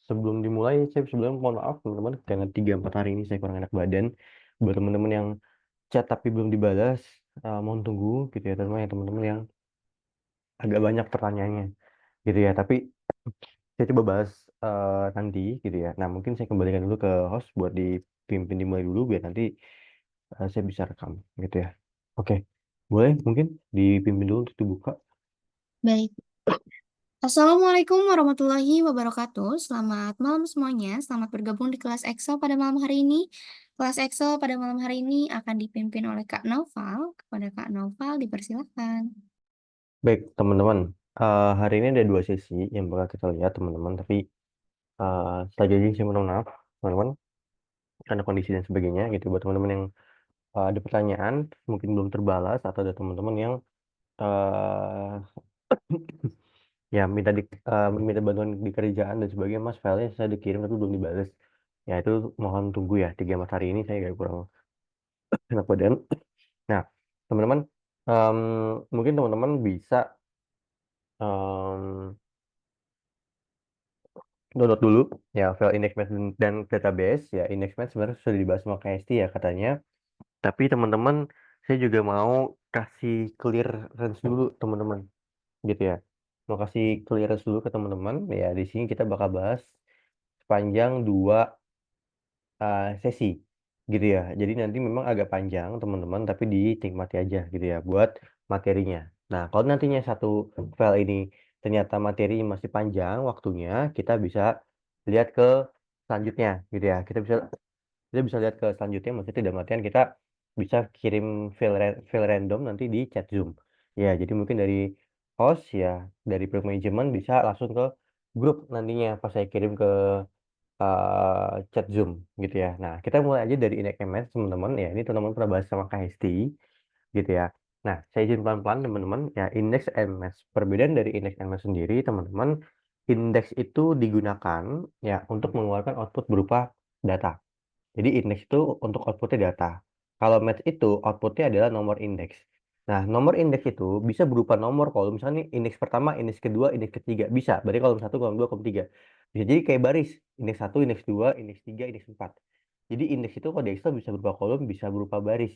sebelum dimulai saya sebelumnya mohon maaf teman-teman karena 3-4 hari ini saya kurang enak badan. Buat teman-teman yang chat tapi belum dibalas, mohon tunggu gitu ya teman-teman, teman-teman yang agak banyak pertanyaannya gitu ya. Tapi saya coba bahas nanti gitu ya. Nah, mungkin saya kembalikan dulu ke host buat dipimpin dimulai dulu biar nanti saya bisa rekam gitu ya. Oke, boleh mungkin dipimpin dulu untuk dibuka. Baik. Assalamualaikum warahmatullahi wabarakatuh. Selamat malam semuanya. Selamat bergabung di kelas Excel pada malam hari ini. Kelas Excel pada malam hari ini akan dipimpin oleh Kak Naufal. Kepada Kak Naufal dipersilakan. Baik, teman-teman. Hari ini ada 2 sesi yang bakal kita lihat, teman-teman. Tapi sekali lagi saya mohon maaf, teman-teman, karena kondisi dan sebagainya gitu. Buat teman-teman yang ada pertanyaan, mungkin belum terbalas, atau ada teman-teman yang eh ya minta bantuan di kerjaan dan sebagainya, Mas, filenya saya dikirim tapi belum dibalas. Ya, itu mohon tunggu ya. 3-4 hari ini saya agak kurang enak badan. Nah, teman-teman, em, mungkin teman-teman bisa em, download dulu ya file index match dan database ya. Index match sebenarnya sudah dibahas sama KST ya katanya, tapi teman-teman saya juga mau kasih clearance dulu teman-teman gitu ya, mau kasih clearance dulu ke teman-teman ya. Di sini kita bakal bahas sepanjang 2 sesi gitu ya. Jadi nanti memang agak panjang teman-teman, tapi dinikmati aja gitu ya buat materinya. Nah, kalau nantinya satu file ini ternyata materinya masih panjang waktunya, kita bisa lihat ke selanjutnya gitu ya. Kita bisa lihat ke selanjutnya, maksudnya dalam artian kita bisa kirim file random nanti di chat Zoom. Ya, jadi mungkin dari host ya, dari product management bisa langsung ke grup nantinya pas saya kirim ke chat Zoom gitu ya. Nah, kita mulai aja dari Index MS teman-teman ya. Ini teman-teman pernah bahas sama Kak Hesti gitu ya. Nah, saya izin pelan-pelan teman-teman ya. Index MS, perbedaan dari Index MS sendiri teman-teman, indeks itu digunakan ya untuk mengeluarkan output berupa data. Jadi indeks itu untuk outputnya data. Kalau match itu outputnya adalah nomor indeks. Nah, nomor indeks itu bisa berupa nomor kalau misalnya nih indeks pertama, indeks kedua, indeks ketiga bisa. Berarti kolom satu, kolom dua, kolom tiga. Bisa jadi kayak baris. Indeks satu, indeks dua, indeks tiga, indeks empat. Jadi indeks itu kalau di Excel bisa berupa kolom, bisa berupa baris.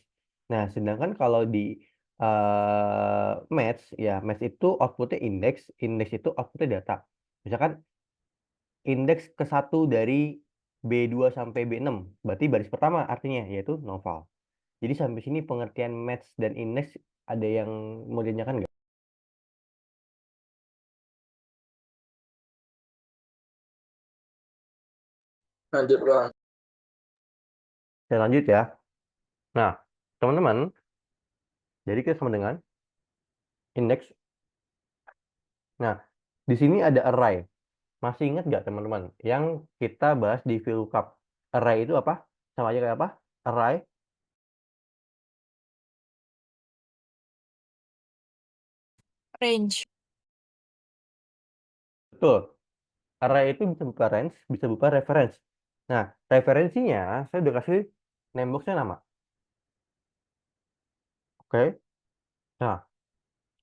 Nah, sedangkan kalau di match, ya match itu outputnya indeks, indeks itu outputnya data. Misalkan indeks ke 1 dari B2 sampai B6, berarti baris pertama artinya yaitu novel. Jadi sampai sini pengertian match dan indeks ada yang mau ditanyakan nggak? Lanjut bang. Saya lanjut ya. Nah, teman-teman, jadi kita sama dengan indeks. Nah, di sini ada array. Masih ingat nggak teman-teman yang kita bahas di VLOOKUP? Array itu apa? Sama aja kayak apa? Array. Range. Betul. Array itu bisa berupa range, bisa berupa reference. Nah, referensinya saya udah kasih name box-nya nama. Oke. Nah,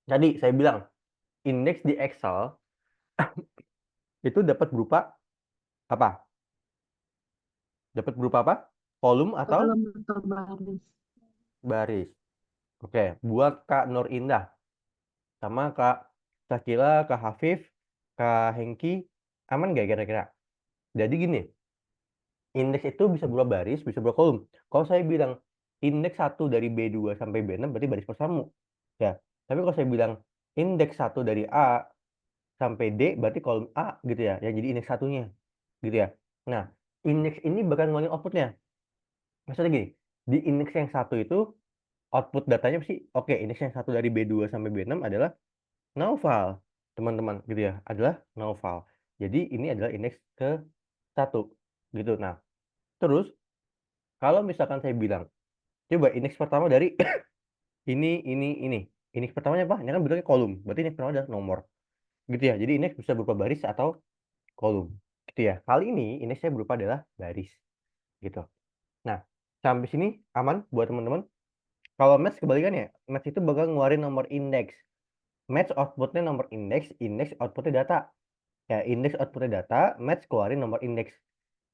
tadi saya bilang indeks di Excel itu dapat berupa apa? Dapat berupa apa? Kolom atau Kolom atau baris. baris. Oke, buat Kak Nur Indah sama Kak Sakila, Kak Hafif, Kak Hengki, aman nggak kira-kira? Jadi gini, indeks itu bisa berupa baris, bisa berupa kolom. Kalau saya bilang indeks satu dari B2 sampai B6 berarti baris persamu. Ya, tapi kalau saya bilang indeks satu dari A sampai D berarti kolom A gitu ya, yang jadi indeks satunya gitu ya. Nah, indeks ini bakal ngeluarin outputnya. Maksudnya gini, di indeks yang satu itu output datanya sih, oke, indeks yang satu dari B2 sampai B6 adalah novel, teman-teman gitu ya, adalah novel. Jadi ini adalah indeks ke satu gitu. Nah, terus kalau misalkan saya bilang, coba indeks pertama dari ini. Indeks pertamanya apa? Ini kan bentuknya kolom. Berarti indeks pertama adalah nomor. Gitu ya. Jadi indeks bisa berupa baris atau kolom. Gitu ya. Kali ini indeksnya berupa adalah baris. Gitu. Nah, sampai sini aman buat teman-teman. Kalau match kebalikannya, match itu bakal ngeluarin nomor indeks. Match outputnya nomor indeks, indeks outputnya data. Ya, indeks outputnya data, match keluarin nomor indeks.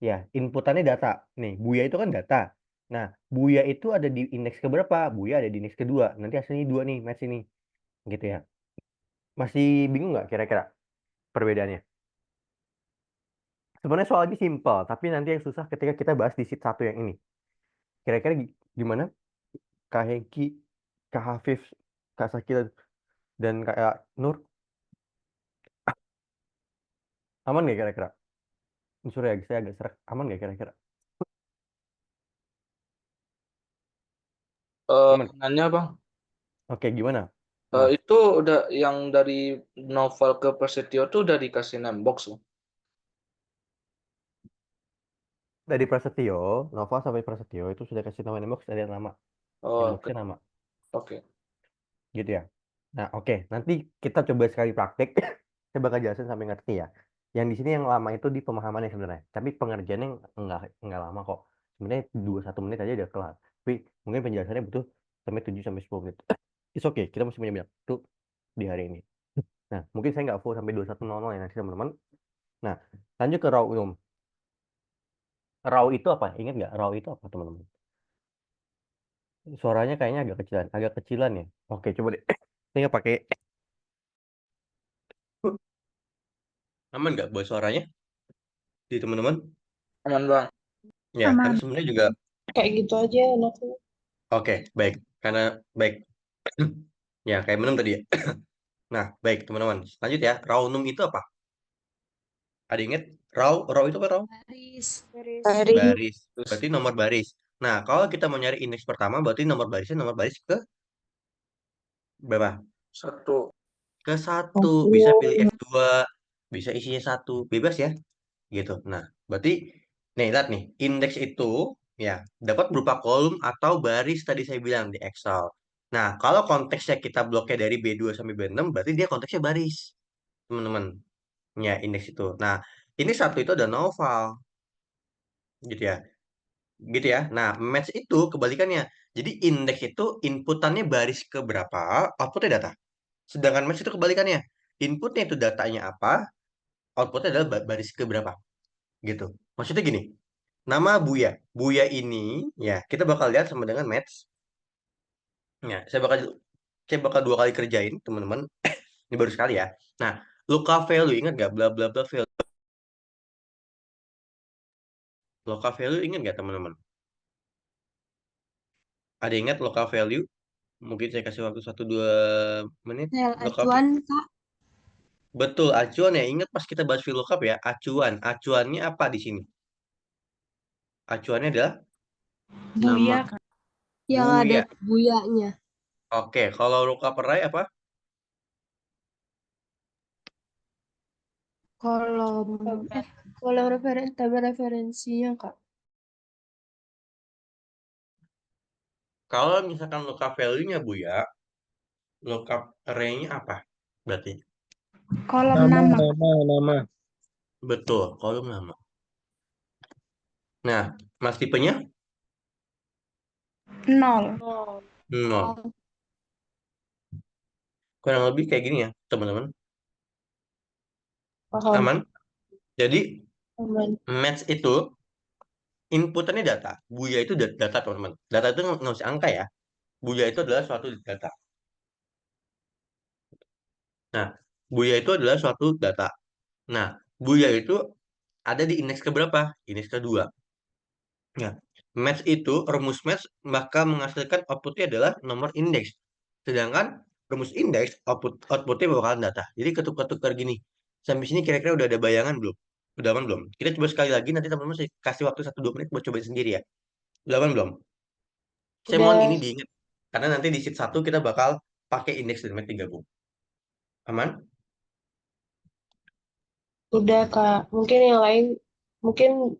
Ya, inputannya data. Nih, Buya itu kan data. Nah, Buya itu ada di indeks keberapa? Buya ada di indeks kedua. Nanti hasilnya dua nih, match ini. Gitu ya. Masih bingung nggak kira-kira perbedaannya? Sebenarnya soalnya simpel, tapi nanti yang susah ketika kita bahas di sheet satu yang ini. Kira-kira gimana? Kak Hengki, Kak Hafif, Kak Sakila, dan Kak Nur, aman nggak kira-kira? Sorry ya, saya agak serak. Aman nggak kira-kira? Aman. Nanya bang, Oke, gimana, Mas? itu udah yang dari novel ke Prasetyo tuh udah dikasih name-box loh. Dari Prasetyo, Nova sampai Prasetyo itu sudah kasih nama inbox dari yang lama. Oh, Inboxnya nama, oke. gitu ya. Nah, oke. Nanti kita coba sekali praktek. Saya bakal jelasin sampai ngerti ya. Yang di sini yang lama itu di pemahamannya sebenarnya. Tapi pengerjaannya nggak lama kok. Sebenarnya 2-1 menit aja udah kelar. Tapi mungkin penjelasannya butuh sampai 7-10 menit. It's okay, kita masih punya banyak waktu di hari ini. Nah, mungkin saya nggak full sampai 21.00 ya nanti teman-teman. Nah, lanjut ke raw umum. Raw itu apa? Ingat nggak? Raw itu apa, teman-teman? Suaranya kayaknya agak kecilan ya. Oke, coba deh. Saya pakai aman nggak buat suaranya di teman-teman? Aman bang. Ya, karena Aman. sebenarnya juga Kayak gitu aja enaknya. oke, baik. Karena baik. Ya, kayak menung tadi ya. Nah, baik, teman-teman. Lanjut ya. Rawnum itu apa? Ada ingat? Raw itu apa raw? Baris. Baris. Baris. Terus Berarti nomor baris. Nah, kalau kita mau nyari indeks pertama, berarti nomor baris ke berapa? satu. Ke satu. Bisa pilih F2, bisa isinya satu. Bebas ya. Gitu. Nah, berarti nih lihat nih, indeks itu ya dapat berupa kolom atau baris tadi saya bilang di Excel. Nah, kalau konteksnya kita bloknya dari B2 sampai B6 berarti dia konteksnya baris, teman-teman. Ya, indeks itu. Nah, ini satu itu ada novel, gitu ya. Gitu ya. Nah, match itu kebalikannya. Jadi indeks itu inputannya baris ke berapa, outputnya data. Sedangkan match itu kebalikannya. Inputnya itu datanya apa, outputnya adalah baris ke berapa, gitu. Maksudnya gini, nama Buya. Buya ini ya kita bakal lihat sama dengan match. Ya, saya bakal 2 kali kerjain, teman-teman. Ini baru sekali ya. Nah, lookup value ingat nggak? Bla bla bla value. Lookup value ingat nggak, teman-teman? Ada ingat lookup value? Mungkin saya kasih waktu 1-2 menit. Sel Lookup. acuan, Kak. Betul, acuan ya. Ingat pas kita bahas VLOOKUP ya, acuan. Acuannya apa di sini? Acuannya adalah Buya, nama Kak. Yang ada Buya. buyanya. Oke, kalau lookup array apa? Kolom kolom tabel referensinya, Kak. Kalau misalkan lookup value-nya Buya, lookup array-nya apa? Berarti. Kolom nama, nama. nama. Betul, kolom nama. Nah, mas tipenya? Nol. 0. Kurang lebih kayak gini ya, teman-teman. Paham. Aman? Jadi, Aman. match itu inputannya data. Buya itu data, teman-teman. Data itu nggak usah angka ya. Buya itu adalah suatu data. Nah, Buya itu adalah suatu data. Nah, Buya itu ada di indeks keberapa? Indeks kedua. Ya, match itu, rumus match maka menghasilkan outputnya adalah nomor indeks. Sedangkan rumus indeks outputnya bakalan data. Jadi ketuk-ketukar gini. Sampai sini kira-kira udah ada bayangan belum? Udah aman belum? Kita coba sekali lagi nanti teman-teman saya kasih waktu 1-2 menit buat cobain sendiri ya. Udah aman belum? Saya mohon ini Udah, diingat. Karena nanti di sheet 1 kita bakal pakai indeks dan match digabung. Aman? udah, Kak. Mungkin yang lain mungkin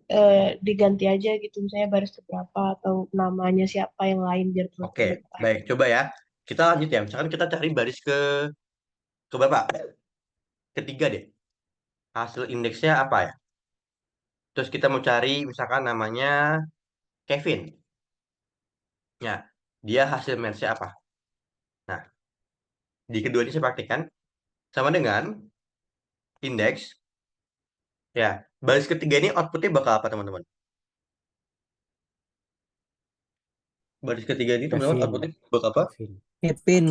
diganti aja gitu. Misalnya baris keberapa atau namanya siapa yang lain biar turut ke Oke, depan. baik. Coba ya. Kita lanjut ya. Misalkan kita cari baris ke berapa? Ketiga deh. Hasil indeksnya apa ya? Terus kita mau cari misalkan namanya Kevin. Ya, dia hasil match-nya apa? Nah, di kedua ini saya praktikkan sama dengan indeks. Ya, baris ketiga ini outputnya bakal apa teman-teman? Baris ketiga ini teman-teman Kevin, outputnya bakal apa? Kevin,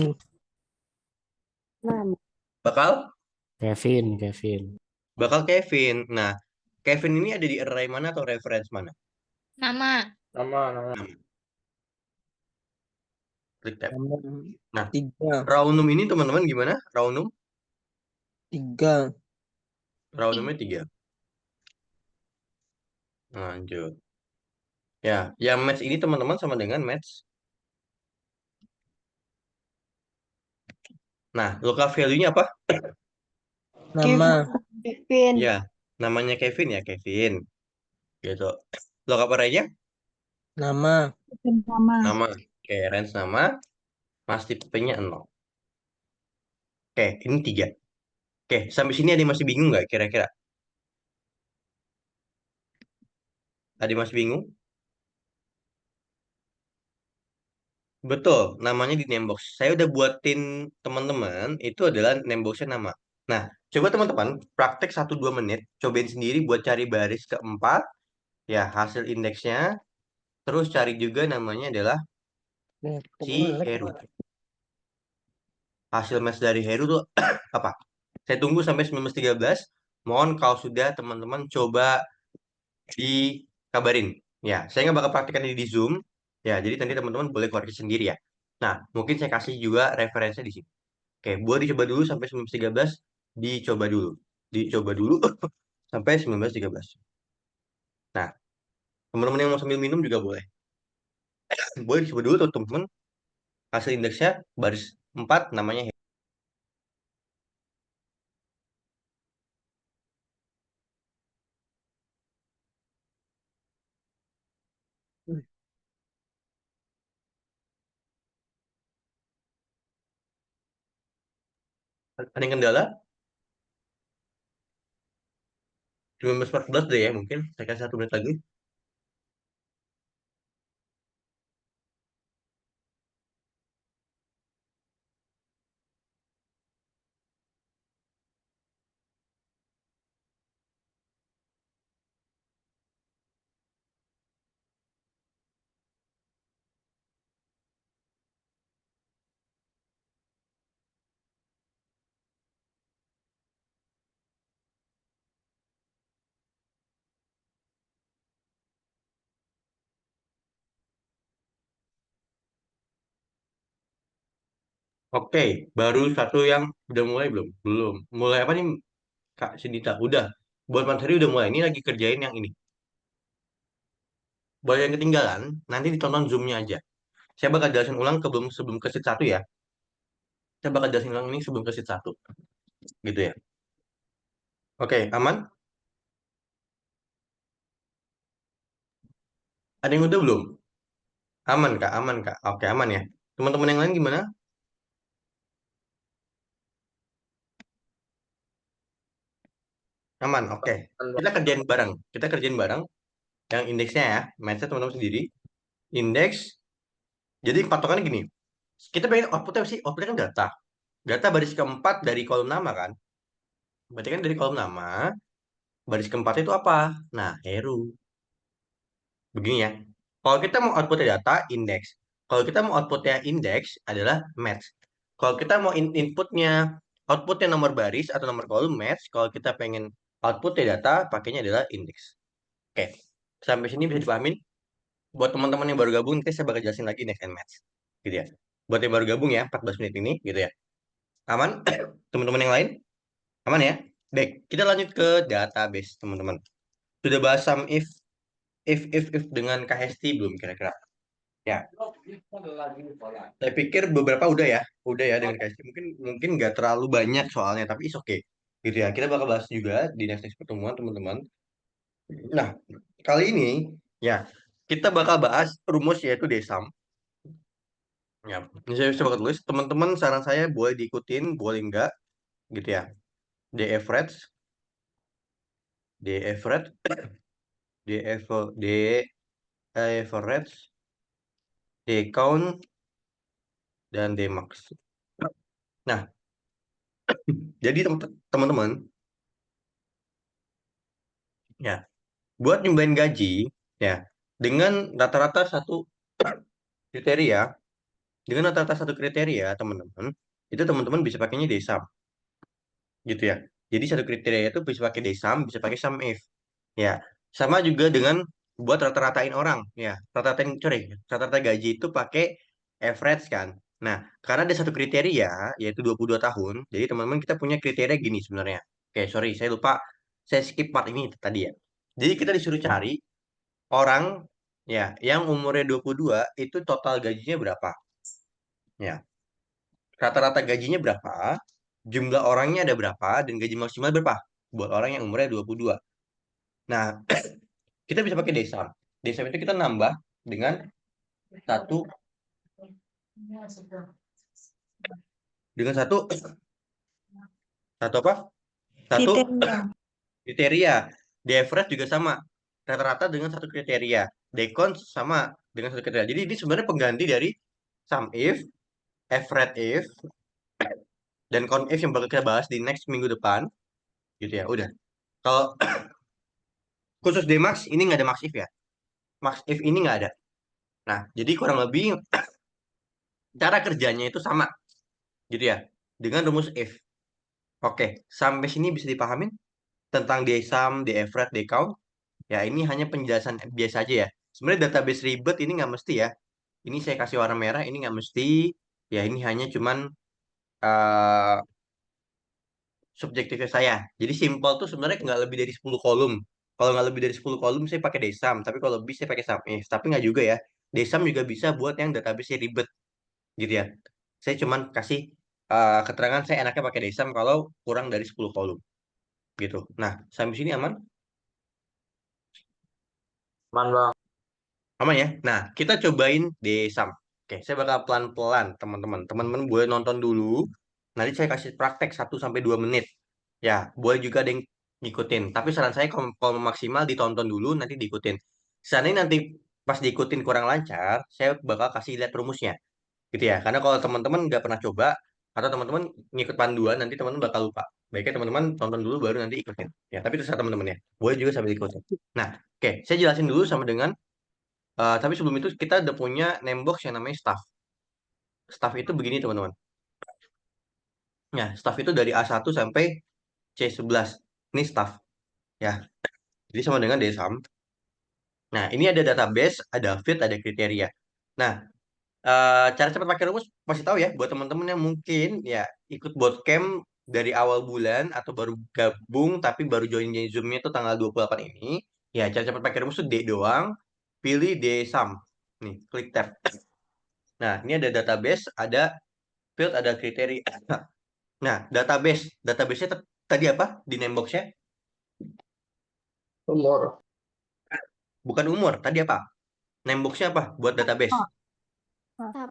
Kevin. Bakal Kevin. Kevin. Nah, Kevin ini ada di array mana atau reference mana? Nama. Nama. Klik tab. Nama Nah, 3. rawnum ini teman-teman gimana? Rawnum? 3. Rawnumnya 3. Lanjut. Ya, yang match ini teman-teman sama dengan match. Nah, local value-nya apa? Nama Kevin. Ya, namanya Kevin ya, Kevin. Gitu. Local array-nya nama Nama. nama. Oke, range nama. Mas tipe-nya 0. Oke, ini 3. Oke, sampai sini ada yang masih bingung nggak kira-kira? Ada yang masih bingung? Betul, namanya di name box. Saya udah buatin teman-teman, itu adalah name box-nya nama. Nah, coba teman-teman praktek 1-2 menit, cobain sendiri buat cari baris keempat, ya hasil indeksnya, terus cari juga namanya adalah si Heru. Hasil match dari Heru tuh apa? Saya tunggu sampai 19.13. Mohon kalau sudah teman-teman coba dikabarin. Ya, saya nggak bakal praktekkan ini di Zoom. Ya, jadi nanti teman-teman boleh koreksi sendiri ya. Nah, mungkin saya kasih juga referensinya di sini. Oke, buat dicoba dulu sampai 19.13. Dicoba dulu. Dicoba dulu sampai 19.13. Nah, teman-teman yang mau sambil minum juga boleh. Boleh dicoba dulu tuh teman-teman. Hasil indeksnya baris 4 namanya. Ada yang kendala? 19.14 deh ya mungkin. Saya kasih 1 menit lagi. Oke, baru satu yang udah mulai belum? Belum. Mulai apa nih Kak Sidita? Udah. Buat materi udah mulai. Ini lagi kerjain yang ini. Buat yang ketinggalan, nanti ditonton Zoom-nya aja. Saya bakal jelasin ulang sebelum ke sheet 1 ya. Saya bakal jelasin ulang ini sebelum ke sheet 1. Gitu ya. Oke, aman? Ada yang udah belum? Aman Kak, aman Kak. Oke, aman ya. Teman-teman yang lain gimana? Aman, oke. Kita kerjain bareng. Kita kerjain bareng. Yang indeksnya ya, match-nya teman-teman sendiri. Indeks. Jadi patokannya gini. Kita pengen outputnya apa sih? Outputnya kan data. Data baris keempat dari kolom nama kan? Berarti kan dari kolom nama, baris keempat itu apa? Nah, Heru. Begini ya. Kalau kita mau outputnya data, indeks. Kalau kita mau outputnya indeks adalah match. Kalau kita mau inputnya, outputnya nomor baris atau nomor kolom match. Kalau kita pengen outputnya data, pakainya adalah indeks. Oke, sampai sini bisa dipahamin. Buat teman-teman yang baru gabung, nanti saya bakal jelasin lagi next and match. Gitu ya. Buat yang baru gabung ya, 14 menit ini, gitu ya. Aman? Teman-teman yang lain? Aman ya? Baik, kita lanjut ke database, teman-teman. Sudah bahas sum if dengan KST belum kira-kira? Ya, saya pikir beberapa udah ya dengan KST. Mungkin mungkin nggak terlalu banyak soalnya, tapi is oke. Gitu ya. Kita bakal bahas juga di next pertemuan, teman-teman. Nah, kali ini ya kita bakal bahas rumus yaitu DSUM. Ya, ini saya bakal tulis. Teman-teman saran saya boleh diikutin, boleh enggak, gitu ya. D average, D average, D average, D count, dan D max. Nah, jadi teman-teman, Ya, buat nyumbain gaji, ya, dengan rata-rata satu kriteria, teman-teman, itu teman-teman bisa pakainya DSUM, gitu ya. Jadi satu kriteria itu bisa pakai DSUM, bisa pakai SUMIF. Ya, sama juga dengan buat rata-ratain orang, ya. Rata-rata gaji itu pakai average kan. Nah, karena ada satu kriteria yaitu 22 tahun. Jadi teman-teman kita punya kriteria gini sebenarnya. Oke, sorry, saya lupa. Saya skip part ini tadi ya. Jadi kita disuruh cari orang ya yang umurnya 22 itu total gajinya berapa? Ya, rata-rata gajinya berapa? Jumlah orangnya ada berapa dan gaji maksimal berapa buat orang yang umurnya 22. Nah, kita bisa pakai desam. Desam itu kita nambah dengan satu dengan satu apa? Satu Kriteria. kriteria. The average juga sama. Rata-rata dengan satu kriteria. Decon sama dengan satu kriteria. Jadi ini sebenarnya pengganti dari sum if, average if, dan count if yang bakal kita bahas di next minggu depan. Gitu ya, udah. Kalau khusus Dmax ini nggak ada max if ya. Max if ini nggak ada. Nah, jadi kurang lebih cara kerjanya itu sama gitu ya. Dengan rumus if. Oke, sampai sini bisa dipahamin tentang DSUM, DAverage, DCount. Ya, ini hanya penjelasan biasa aja ya. Sebenarnya database ribet ini nggak mesti ya. Ini saya kasih warna merah, ini nggak mesti. Ya, ini hanya cuman eh, subjektifnya saya. Jadi simple tuh sebenarnya nggak lebih dari 10 kolom. Kalau nggak lebih dari 10 kolom, saya pakai DSUM. Tapi kalau lebih, saya pakai SUMIF. Tapi nggak juga ya. DSUM juga bisa buat yang database ribet gitu ya. Saya cuman kasih keterangan saya enaknya pakai DSUM kalau kurang dari 10 kolom gitu. Nah, sampai sini aman? Man bang. Aman ya? Nah, kita cobain DSUM. Oke, saya bakal pelan-pelan, teman-teman. Teman-teman boleh nonton dulu. Nanti saya kasih praktek 1 sampai 2 menit. Ya, boleh juga ada yang ngikutin. Tapi saran saya kalau maksimal ditonton dulu, nanti diikutin. Seandainya nanti pas diikutin kurang lancar, saya bakal kasih lihat rumusnya. Gitu ya. Karena kalau teman-teman nggak pernah coba, atau teman-teman ngikut panduan, nanti teman-teman bakal lupa. Baiknya teman-teman tonton dulu baru nanti ikutin. Ya, tapi terserah teman-teman ya. Boleh juga sambil ikutin. Nah, oke, saya jelasin dulu sama dengan tapi sebelum itu kita udah punya name box yang namanya staff. Staff itu begini teman-teman. Ya, staff itu dari A1 sampai C11. Ini staff ya. Jadi sama dengan DSUM. Nah, ini ada database, ada field, ada kriteria. Nah, cara cepat pakai rumus pasti tahu ya buat teman-teman yang mungkin ya ikut bootcamp dari awal bulan atau baru gabung tapi baru join Zoom-nya itu tanggal 28 ini. Ya, cara cepat pakai rumus itu D doang, pilih DSUM. Nih, klik tab. Nah, ini ada database, ada field, ada kriteria. Nah, database-nya tadi apa di name box-nya? Umur. Bukan umur, tadi apa? Name box-nya apa buat database?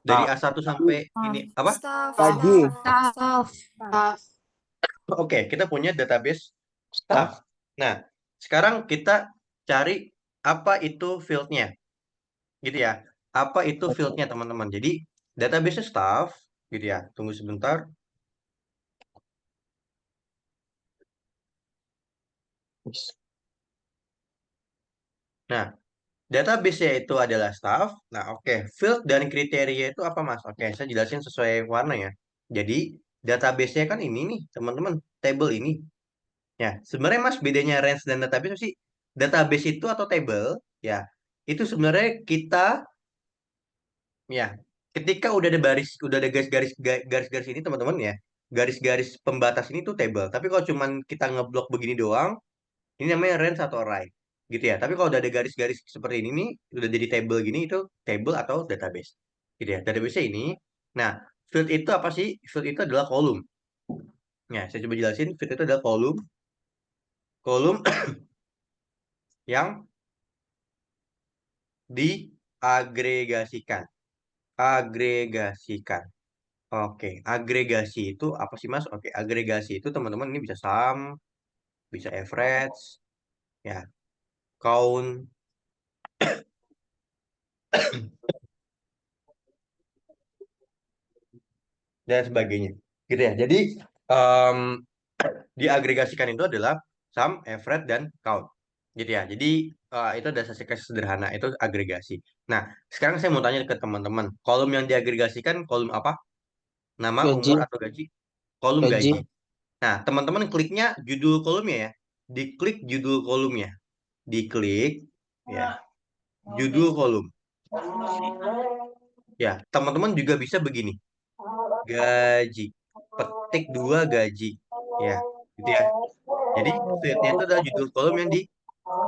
Dari A1 sampai ini apa? gaji, Oke, kita punya database staff. Nah, sekarang kita cari apa itu field-nya. Gitu ya. Apa itu field-nya, teman-teman. Jadi, database staff, gitu ya. Tunggu sebentar. Nah, database-nya itu adalah staff. Nah, oke. Field dan kriteria itu apa, Mas? Oke, saya jelasin sesuai warna ya. Jadi, database-nya kan ini nih, teman-teman. Table ini. Ya, sebenarnya Mas bedanya range dan database apa sih? Database itu atau table, ya, itu sebenarnya kita, ya, ketika udah ada udah ada garis-garis ini teman-teman ya, garis-garis pembatas ini tuh table. Tapi kalau cuman kita ngeblok begini doang, ini namanya range atau array, gitu ya. Tapi kalau udah ada garis-garis seperti ini nih, udah jadi table gini itu table atau database, gitu ya. Database ini, nah, field itu apa sih? Field itu adalah kolom. Ya, saya coba jelasin. Field itu adalah kolom, kolom yang diagregasikan. Agregasikan. Oke, agregasi itu apa sih Mas? Oke, agregasi itu teman-teman ini bisa sum, bisa average, ya, count, dan sebagainya. Gitu ya. Jadi em, diagregasikan itu adalah sum, average, dan count. Gitu ya. Jadi itu ada kasih sederhana, itu agregasi. Nah, sekarang saya mau tanya ke teman-teman, kolom yang diagregasikan kolom apa? Nama, gaji, umur, atau gaji? Kolom gaji. gaji. Nah, teman-teman kliknya judul kolomnya ya. Diklik judul kolomnya. Diklik ya, judul kolom. Ya, teman-teman juga bisa begini. Gaji. Petik 2 gaji. Ya, gitu ya. Jadi, fieldnya itu adalah judul kolom yang di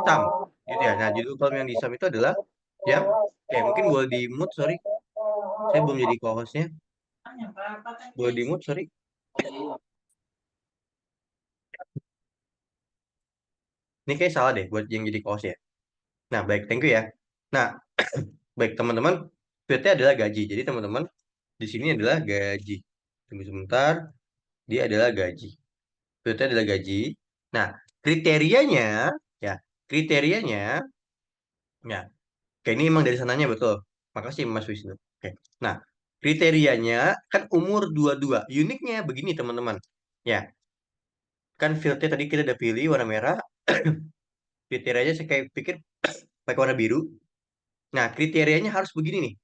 sum. Gitu ya. Nah, judul kolom yang di sum itu adalah yang, mungkin boleh di mute, sorry. Saya belum jadi co-hostnya. Boleh di mute, sorry. Ini kayak salah deh buat yang jadi co-host ya. Nah, baik, thank you ya. Nah, baik teman-teman, fieldnya adalah gaji. Jadi teman-teman, di sini adalah gaji. Tunggu sebentar, dia adalah gaji. Fieldnya adalah gaji. Nah, kriterianya, ya, kriterianya, ya, kayak ini emang dari sananya betul. Makasih Mas Wisnu. Oke. Nah, kriterianya kan umur 22. Uniknya begini teman-teman. Ya, kan fieldnya tadi kita udah pilih warna merah. Kriterianya saya kayak pikir pakai warna biru. Nah, kriterianya harus begini nih.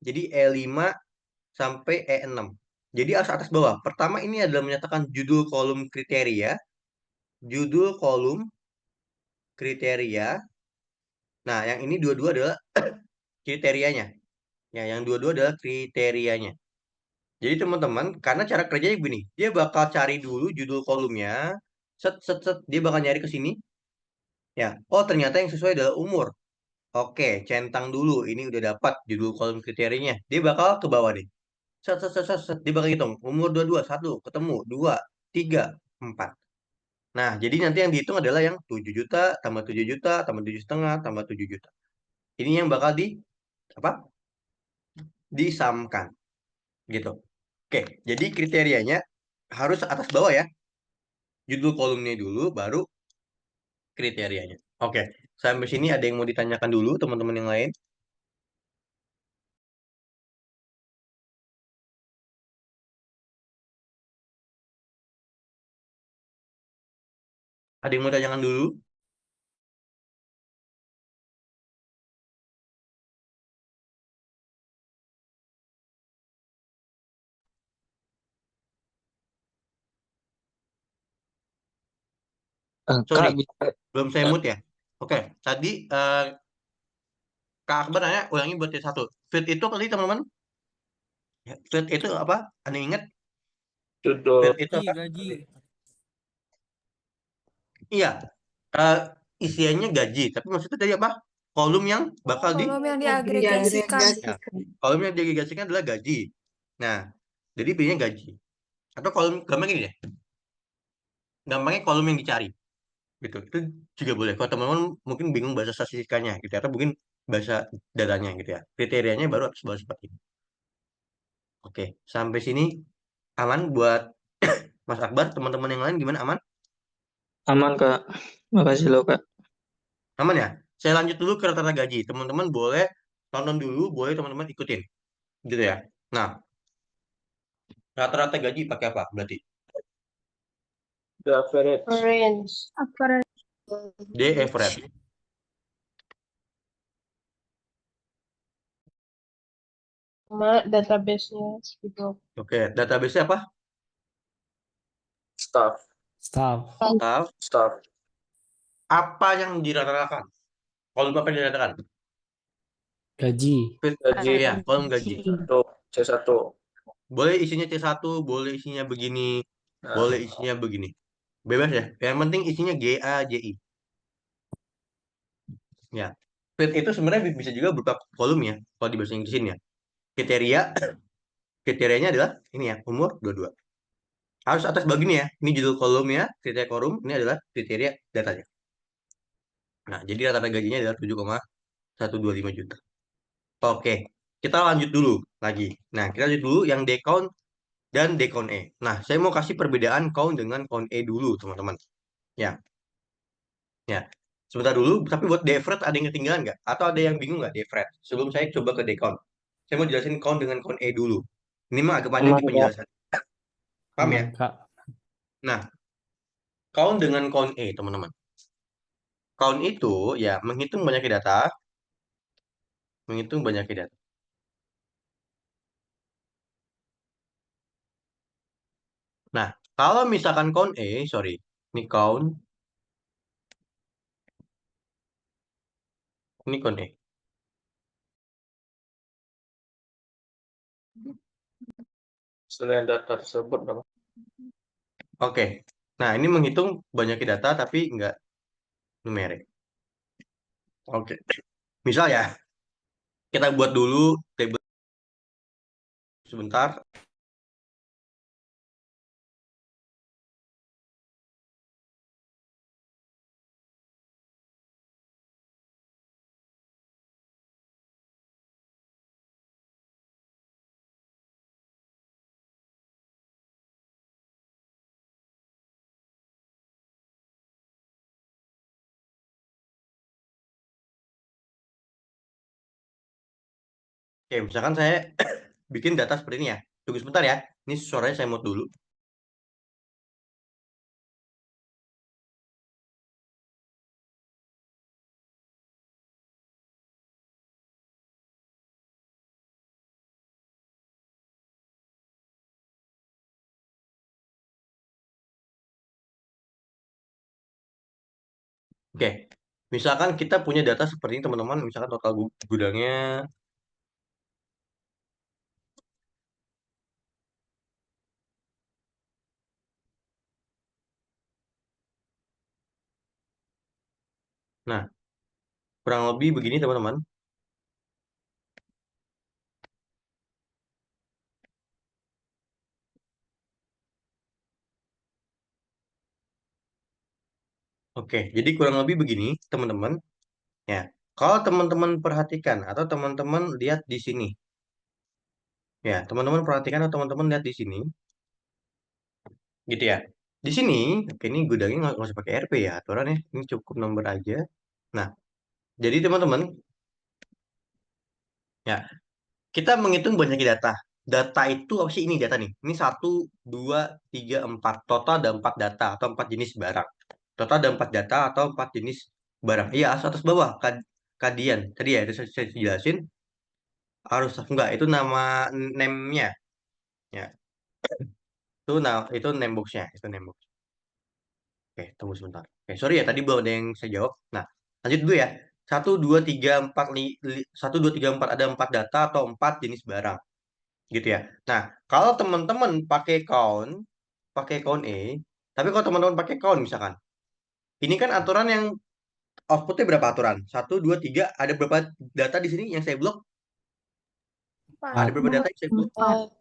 Jadi E5 sampai E6. Jadi harus atas bawah. Pertama ini adalah menyatakan judul kolom kriteria. Judul kolom kriteria. Nah, yang ini dua-dua adalah kriterianya. Ya, yang dua-dua adalah kriterianya. Jadi teman-teman, karena cara kerjanya begini. Dia bakal cari dulu judul kolomnya. Set, set, set. Dia bakal nyari ke sini. Ya, oh ternyata yang sesuai adalah umur. Oke, centang dulu. Ini udah dapat judul kolom kriterianya. Dia bakal ke bawah nih. Set, set, set, set, set. Dia bakal hitung. Umur 22, 1, ketemu. 2, 3, 4. Nah, jadi nanti yang dihitung adalah yang 7 juta, tambah 7 juta, tambah 7,5, tambah 7 juta. Ini yang bakal apa? Disamkan. Gitu. Oke, jadi kriterianya harus atas bawah ya. Judul kolomnya dulu, baru kriterianya. Oke, sampai sini ada yang mau ditanyakan dulu teman-teman yang lain? Ada yang mau ditanyakan dulu? Kak, Sorry, bisa belum saya mute ya. Oke, tadi Kak Akbar nanya, ulangi buat T1. Fit itu tadi teman-teman, fit itu apa? Ada yang ingat? Judul. Fit itu apa? Iya, eh, isiannya gaji. Tapi maksudnya tadi apa? Kolom yang bakal Kolom yang diagregasikan. ya, kolom yang diagregasikan adalah gaji. Nah, jadi pilihnya gaji. Atau kolom, gampang gini deh. Gampangnya kolom yang dicari. Gitu. Itu juga boleh. Kalau teman-teman mungkin bingung bahasa statistikanya gitu ya, atau mungkin bahasa datanya gitu ya. Kriterianya baru harus baru seperti ini. Oke, sampai sini aman buat Mas Akbar, teman-teman yang lain gimana, aman? aman, Kak. Makasih loh, Kak. Aman ya? Saya lanjut dulu ke rata-rata gaji. Teman-teman boleh tonton dulu, boleh teman-teman ikutin. Gitu ya. Nah, rata-rata gaji pakai apa berarti? The average. Orange. D average. Sama database-nya gitu. Oke, database apa? Staff. Staff. Staff. Staff. Apa yang dirata-ratakan? Kolom apa yang diratakan? Gaji. Gaji. Ya, kolom gaji. C1. Boleh isinya C1, boleh isinya begini, Nah, boleh isinya begini. Bebas ya. Yang penting isinya GA, JI. Ya. Fit itu sebenarnya bisa juga berupa kolom ya, kalau di bahasa Inggrisin ya. Kriteria, kriterianya adalah ini ya, umur 22. Harus atas begini ya. Ini judul kolomnya, kriteria kolom, ini adalah kriteria datanya. Nah, jadi rata-rata gajinya adalah 7,125 juta. Oke, kita lanjut dulu lagi. Nah, kita lanjut dulu yang decount dan decount E. Nah, saya mau kasih perbedaan count dengan count E dulu, teman-teman. Ya, ya. Sebentar dulu, tapi buat Devret ada yang ketinggalan nggak? Atau ada yang bingung nggak Devret? Sebelum saya coba ke decount. Saya mau jelasin count dengan count E dulu. Ini mah agak panjang Aman, di Kak. penjelasan. Paham ya? Aman, Kak. Nah, count dengan count E, teman-teman. count itu ya menghitung banyaknya data, menghitung banyaknya data. Nah, kalau misalkan count sorry, ini count, ini count Selain data tersebut, Bapak. Oke. Nah, ini menghitung banyaknya data tapi nggak numerik. Oke. Misal ya, kita buat dulu table sebentar. Oke, misalkan saya bikin data seperti ini ya. Tunggu sebentar ya. Ini suaranya saya mute dulu. Oke, misalkan kita punya data seperti ini teman-teman. Misalkan total gudangnya. Nah, kurang lebih begini teman-teman. Oke, jadi kurang lebih begini teman-teman. Ya, kalau teman-teman perhatikan atau teman-teman lihat di sini. Ya, teman-teman perhatikan atau teman-teman lihat di sini. Gitu ya. Di sini, oke, ini gudangnya nggak usah pakai RP ya aturannya. Ini cukup nomor aja. Nah, jadi teman-teman, ya kita menghitung banyaknya data. Data itu apa sih ini data nih? Ini 1, 2, 3, 4. Total ada 4 data atau 4 jenis barang. Total ada 4 data atau 4 jenis barang. Iya, atas bawah. Kadian. Tadi ya, itu saya jelasin. Harus enggak, itu nama name-nya. Ya, itu name box-nya. Itu name box. Oke, tunggu sebentar. Oke, sorry ya, tadi belum ada yang saya jawab. Nah, lanjut dulu ya. 1, 2, 3, 4, 1, 2, 3, 4 ada 4 data atau 4 jenis barang. Gitu ya. Nah, kalau teman-teman pakai count tapi kalau teman-teman pakai count misalkan, ini kan aturan yang outputnya berapa aturan? 1, 2, 3, ada berapa data di sini yang saya blok? Ada 4. berapa data yang saya blok? 4.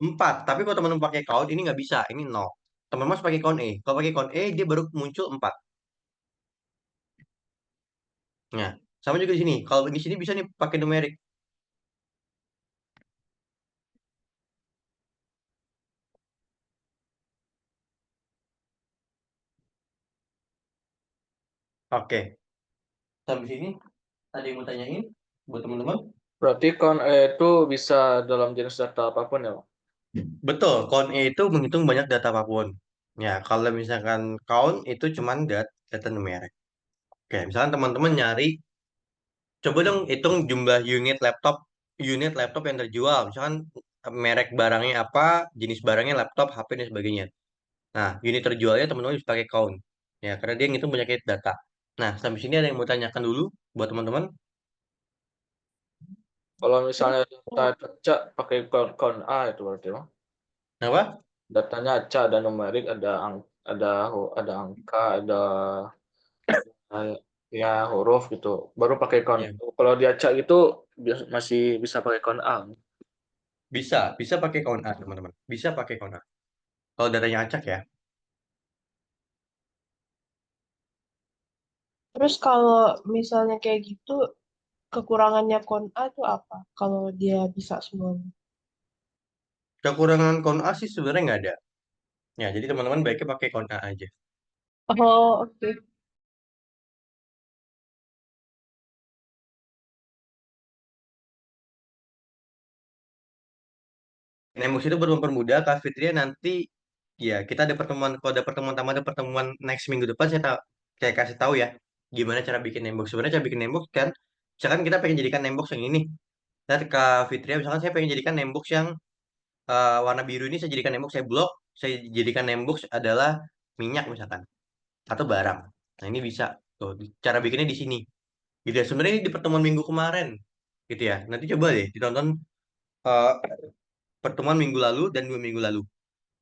4. Tapi kalau teman-teman pakai count, ini nggak bisa. Ini 0. Teman-teman harus pakai count Kalau pakai count dia baru muncul 4. Nah, sama juga di sini. Kalau di sini bisa nih pakai numerik. Oke. Sampai sini ada yang mau tanyain buat teman-teman? Berarti count itu bisa dalam jenis data apapun ya, Pak? Betul, count itu menghitung banyak data apapun. Ya, kalau misalkan count itu cuman data numerik. Oke, misalkan teman-teman nyari, coba dong hitung jumlah unit laptop yang terjual. Misalkan merek barangnya apa, jenis barangnya laptop, HP dan sebagainya. Nah, unit terjualnya teman-teman bisa pakai count. Ya, karena dia ngitung banyak data. Nah, sampai sini ada yang mau tanyakan dulu buat teman-teman? Kalau misalnya data acak pakai count A itu berarti, Pak. Kenapa? Datanya acak, ada numerik, ada angka, ada ya huruf gitu. Baru pakai count. Ya, Kalau diacak gitu masih bisa pakai count A. bisa pakai count A, teman-teman. Bisa pakai count A. Kalau datanya acak ya. Terus kalau misalnya kayak gitu, kekurangannya kon A itu apa? Kalau dia bisa semuanya. Kekurangan count A sih sebenarnya nggak ada. Ya, jadi teman-teman baiknya pakai count A aja. Oh, oke. Nembus itu buat mempermudah Kak Fitria nanti ya kita ada pertemuan, kalau ada pertemuan next minggu depan saya kasih tahu ya. gimana cara bikin name box. Sebenarnya cara bikin name box kan, misalkan kita pengen jadikan name box yang ini. Dan Kak Fitria, misalkan saya pengen jadikan name box yang warna biru ini, saya jadikan name box, saya blok, saya jadikan name box adalah minyak misalkan, atau barang. Nah ini bisa, tuh, cara bikinnya di sini. Gitu ya, sebenarnya ini di pertemuan minggu kemarin, gitu ya. Nanti coba deh ditonton eh, pertemuan minggu lalu dan 2 minggu lalu,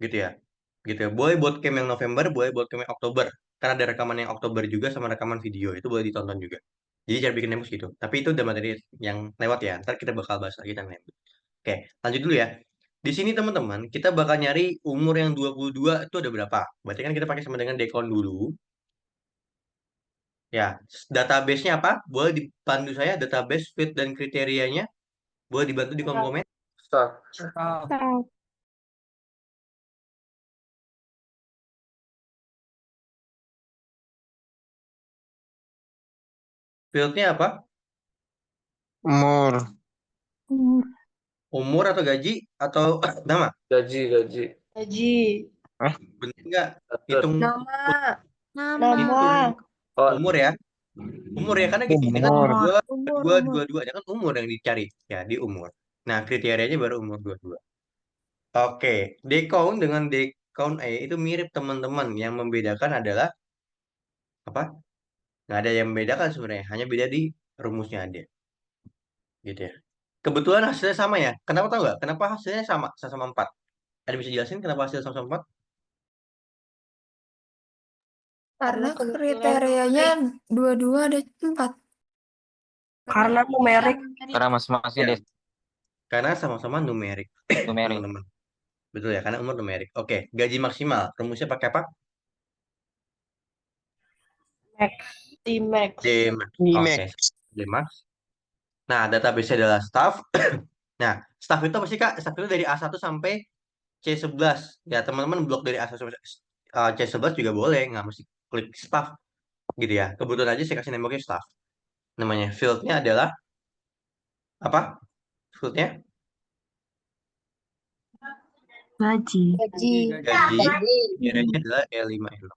gitu ya. Gitu ya. Boleh buat camp yang November, boleh buat camp yang Oktober. Karena ada rekaman yang Oktober juga sama rekaman video, itu boleh ditonton juga. Jadi cara bikin nembus gitu. Tapi itu udah materi yang lewat ya. Ntar kita bakal bahas lagi tentang nembus. Oke, lanjut dulu ya. Di sini teman-teman, kita bakal nyari umur yang 22 itu ada berapa. Berarti kan kita pakai sama dengan dekon dulu. Ya, database-nya apa? Boleh dibantu saya database fit dan kriterianya. Boleh dibantu di kolom komen. Staff. Staff. Field-nya apa? Umur. Umur atau gaji atau nama? Gaji. Gaji. Bener nggak? Dapat. Hitung Nama. Nama. Oh, umur ya. Umur ya, karena gini, ini kan Umur. dua kan umur yang dicari ya, di umur. Nah, kriterianya baru umur 22. Oke, decount dengan decount itu mirip teman-teman. Yang membedakan adalah apa? Nggak ada yang membedakan sebenarnya, hanya beda di rumusnya aja. Gitu ya. Kebetulan hasilnya sama ya. Kenapa tau nggak? Kenapa hasilnya sama 4? Ada bisa jelasin kenapa hasilnya sama 4? Karena kemungkinan kriterianya dua-dua ada 4. karena numerik. Karena masing-masing Ya. des Karena sama-sama numerik, numerik. teman-teman. Betul ya, karena umur numerik. Oke, gaji maksimal. Rumusnya pakai apa? Max. D-Max. D-Max. D-Max. Oke, D-Max. Nah, database adalah staff. Nah, staff itu apa sih, Kak? Staff itu dari A1 sampai C11. Ya, teman-teman blok dari A1 sampai C11 juga boleh. Nggak mesti klik staff. Gitu ya. Kebetulan aja saya kasih nembaknya staff. Namanya. Field-nya adalah apa? Field-nya? Gaji. Gaji. Kiranya adalah E5L.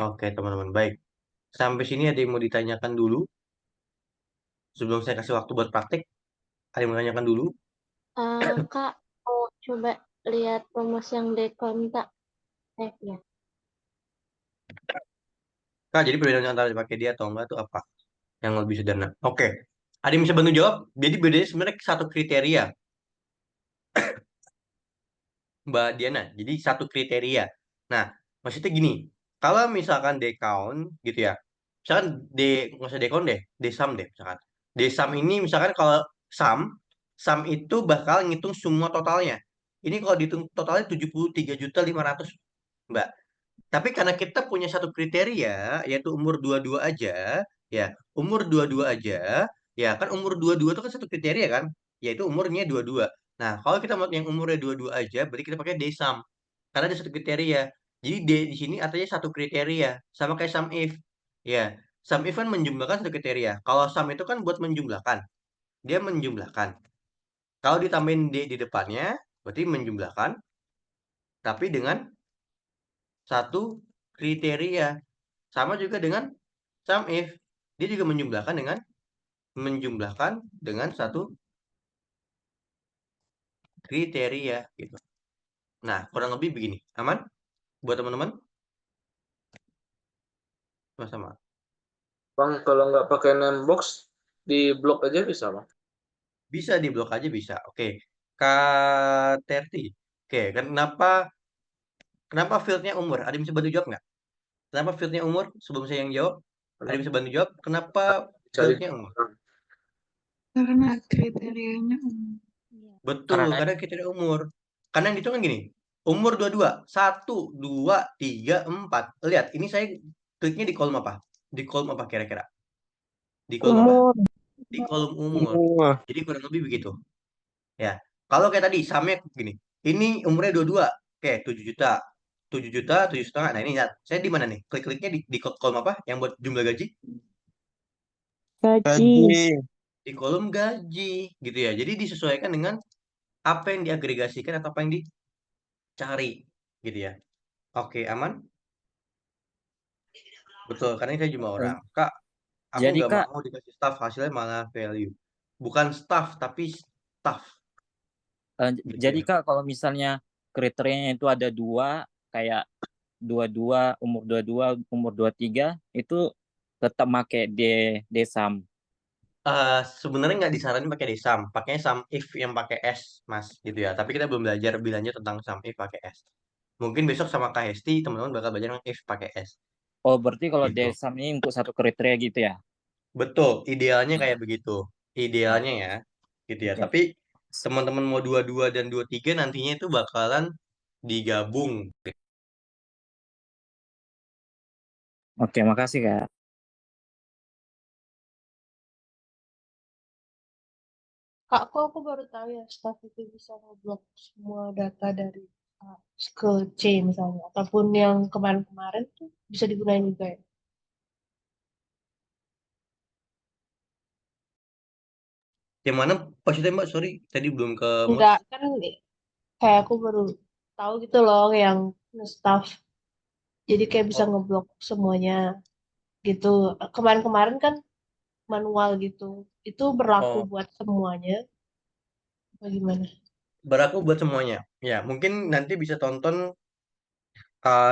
Oke, teman-teman. Baik. Sampai sini ada yang mau ditanyakan dulu? Sebelum saya kasih waktu buat praktik. Ada yang mau ditanyakan dulu? Kak, mau coba lihat rumus yang dekontak ya. Kak, jadi perbedaan antara dipakai dia atau enggak itu apa? Yang lebih sederhana. Oke. Ada yang bisa bantu jawab? Jadi bedanya sebenarnya satu kriteria, Mbak Diana. Jadi satu kriteria. Nah, maksudnya gini. Kalau misalkan decount gitu ya. Misalkan nggak usah decount deh. Desam deh misalkan. Desam ini misalkan kalau sum itu bakal ngitung semua totalnya. Ini kalau dihitung totalnya 73.500.000, Mbak. Tapi karena kita punya satu kriteria, yaitu umur 22 aja, ya, umur 22 aja, ya kan umur 22 itu kan satu kriteria kan, yaitu umurnya 22. Nah, kalau kita mau yang umurnya 22 aja, berarti kita pakai DSUM. Karena ada satu kriteria. Jadi D di sini artinya satu kriteria, sama kayak sum if. Ya, sum if kan menjumlahkan satu kriteria. Kalau sum itu kan buat menjumlahkan. Dia menjumlahkan. Kalau ditambahin D di depannya, berarti menjumlahkan, tapi dengan satu kriteria. Sama juga dengan sum if. Dia juga menjumlahkan dengan satu kriteria gitu. Nah, kurang lebih begini. Aman buat teman-teman? Sama-sama. Bang, kalau nggak pakai name box, di blok aja bisa, Bang? Bisa di blok aja bisa. Oke. K30. Oke, kenapa fieldnya umur? Ada yang bisa bantu jawab nggak? Kenapa fieldnya umur? Sebelum saya yang jawab, ada yang bisa bantu jawab? Kenapa Cari fieldnya umur? Karena kriterianya Betul, karena kriteria umur. Karena yang itu kan gini, umur 22, 1, 2, 3, 4. Lihat, ini saya kliknya di kolom apa? Di kolom apa kira-kira? Di kolom apa? Umur. Di kolom umur. Umur. Jadi kurang lebih begitu. Ya, kalau kayak tadi, samnya gini, ini umurnya 22, oke, 7 juta. 7 juta, 7,5. Nah ini lihat, saya di mana nih? Klik-kliknya di kolom apa? Yang buat jumlah gaji? Gaji. Di kolom gaji, gitu ya. Jadi disesuaikan dengan apa yang diagregasikan atau apa yang dicari gitu ya. Oke, aman? Betul, karena saya cuma Eh, orang. Kak, aku Jadi nggak Kak, mau dikasih staff, hasilnya malah value. Bukan staff, tapi staff gitu jadi ya. Kak kalau misalnya kriterianya itu ada dua, kayak dua-dua, umur 23, itu tetap make desam. Sebenarnya nggak disaranin pakai desam, pakainya sum if yang pakai S, Mas, gitu ya. Tapi kita belum belajar lebih lanjut tentang sum if pakai S. Mungkin besok sama Kak Hesti, teman-teman bakal belajar yang if pakai S. Oh, berarti kalau Gitu. desam ini untuk satu kriteria gitu ya? Betul, idealnya kayak begitu. Oh, Idealnya ya, gitu ya. oke. Tapi teman-teman mau 22 dan 23 nantinya itu bakalan digabung. Oke, makasih Kak. Kak, kok aku baru tahu ya staff itu bisa ngeblok semua data dari A ke C misalnya. Ataupun yang kemarin-kemarin tuh bisa digunain juga ya. Yang mana maksudnya Mbak? Sorry, tadi belum ke mood. Enggak, kan kayak aku baru tahu gitu loh yang staff. Jadi kayak bisa Oh, ngeblok semuanya gitu. Kemarin-kemarin kan manual gitu. Itu berlaku oh, buat semuanya. Bagaimana? berlaku buat semuanya. Ya, mungkin nanti bisa tonton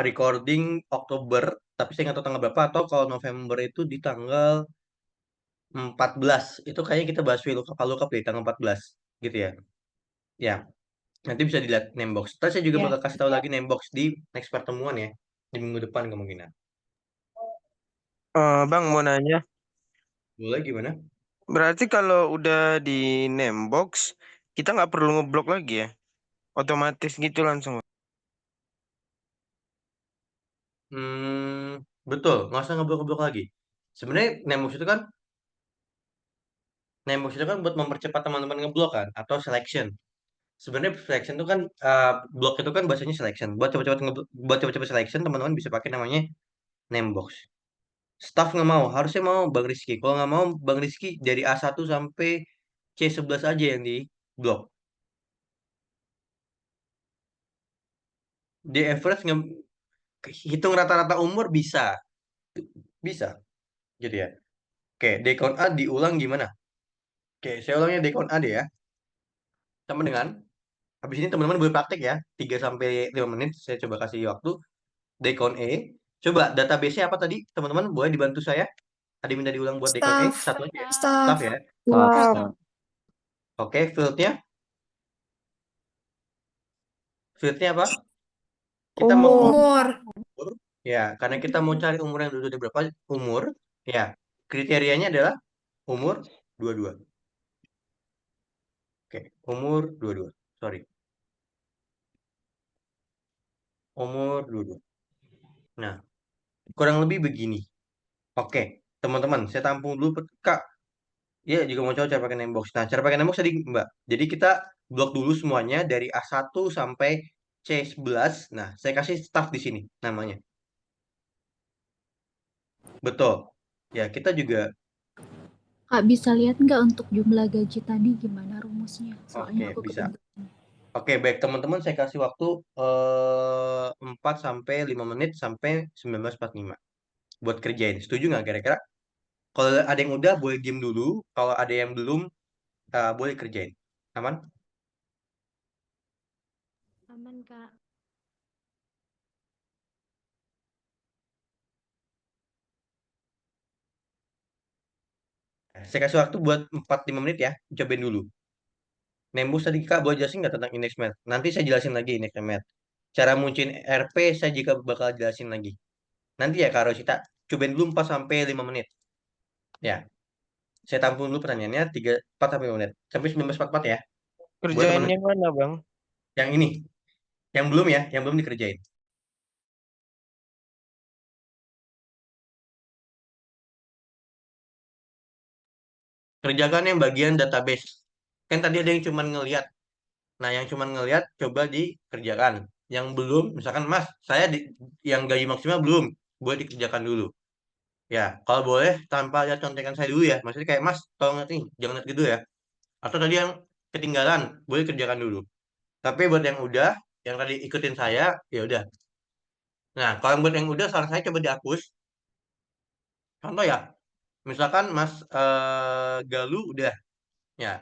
recording Oktober, tapi saya nggak tahu tanggal berapa, atau kalau November itu di tanggal 14. Itu kayaknya kita bahas VLOOKUP lookup di tanggal 14 gitu ya. Ya, nanti bisa dilihat Namebox. Terus saya juga Ya. bakal kasih tahu lagi Namebox di next pertemuan ya, di minggu depan kemungkinan. Bang mau nanya, Boleh gimana? berarti kalau udah di name box, kita nggak perlu ngeblok lagi ya? Otomatis gitu langsung. Betul, nggak usah ngeblok-ngeblok lagi. Sebenarnya Namebox itu kan buat mempercepat teman-teman ngeblok kan, atau selection. Sebenarnya selection itu kan blok itu kan bahasanya selection. Buat cepet-cepet selection teman-teman bisa pakai namanya Namebox. Staff nggak mau, harusnya mau Bang Rizky. Kalau nggak mau Bang Rizky dari A1 sampai C11 aja yang di blok. Di average nggak hitung rata-rata umur bisa, bisa gitu ya. Oke, dekon A diulang gimana? Oke, saya ulangnya dekon A deh ya. Sama dengan habis ini teman-teman boleh praktek ya. 3 sampai 5 menit saya coba kasih waktu. Dekon E. Coba database-nya apa tadi? Teman-teman boleh dibantu saya? Ada yang minta diulang buat dekon E? Staff. Satu aja ya. Staff Staff. ya. Stop, Wow. stop. Oke, fieldnya apa? Kita mau Umur. Umur. umur. Ya, karena kita mau cari umur yang dulu dari berapa umur. Ya, kriterianya adalah umur 22. Oke, umur 22. Sorry, umur 22. Nah, kurang lebih begini. Oke, teman-teman, saya tampung dulu. Kak, ya juga mau coba cara pakai Namebox. Nah, cara pakai Namebox tadi, Mbak. Jadi kita blok dulu semuanya dari A1 sampai C11. Nah, saya kasih staff di sini namanya. Betul. Ya, kita juga. Kak, bisa lihat nggak untuk jumlah gaji tadi gimana rumusnya? Soalnya Oke, aku bisa. ketinggalan. Oke, baik teman-teman, saya kasih waktu 4 sampai 5 menit sampai 19.45 buat kerjain. Setuju nggak kira-kira? Kalau ada yang udah boleh diem dulu, kalau ada yang belum boleh kerjain. Aman? Aman, Kak. Saya kasih waktu buat 4-5 menit ya, cobain dulu. Nembus tadi Kak boleh jelasin nggak tentang index math? Nanti saya jelasin lagi index math. Cara munculin RP saya juga bakal jelasin lagi. Nanti ya Kak Rosita, cobain dulu 4 sampai 5 menit. Ya, saya tampung dulu pertanyaannya 4 sampai 5 menit. Sampai 19.44 ya. Buat teman Kerjainnya mana, Bang? yang ini, yang belum ya, yang belum dikerjain. Kerjakan yang bagian database. Kan tadi ada yang cuman ngelihat. Nah, yang cuman ngelihat coba dikerjakan. Yang belum, misalkan Mas, saya yang gaji maksimal belum, boleh dikerjakan dulu. Ya, kalau boleh tanpa lihat contekan saya dulu ya. Maksudnya kayak Mas, tolong lihat nih, jangan lihat gitu ya. Atau tadi yang ketinggalan, boleh kerjakan dulu. Tapi buat yang udah, yang tadi ikutin saya, ya udah. Nah, kalau buat yang udah, saran saya coba dihapus. Contoh ya, misalkan Mas Galuh udah, ya,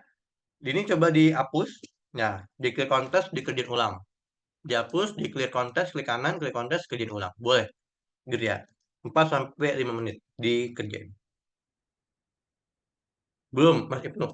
ini coba dihapus, ya, di clear kontes, dikerjain ulang. Dihapus, di clear kontes, klik kanan, klik kontes, kerjain ulang. Boleh, gitu ya. 4 sampai 5 menit dikerjain. Belum, Mas Ibnu.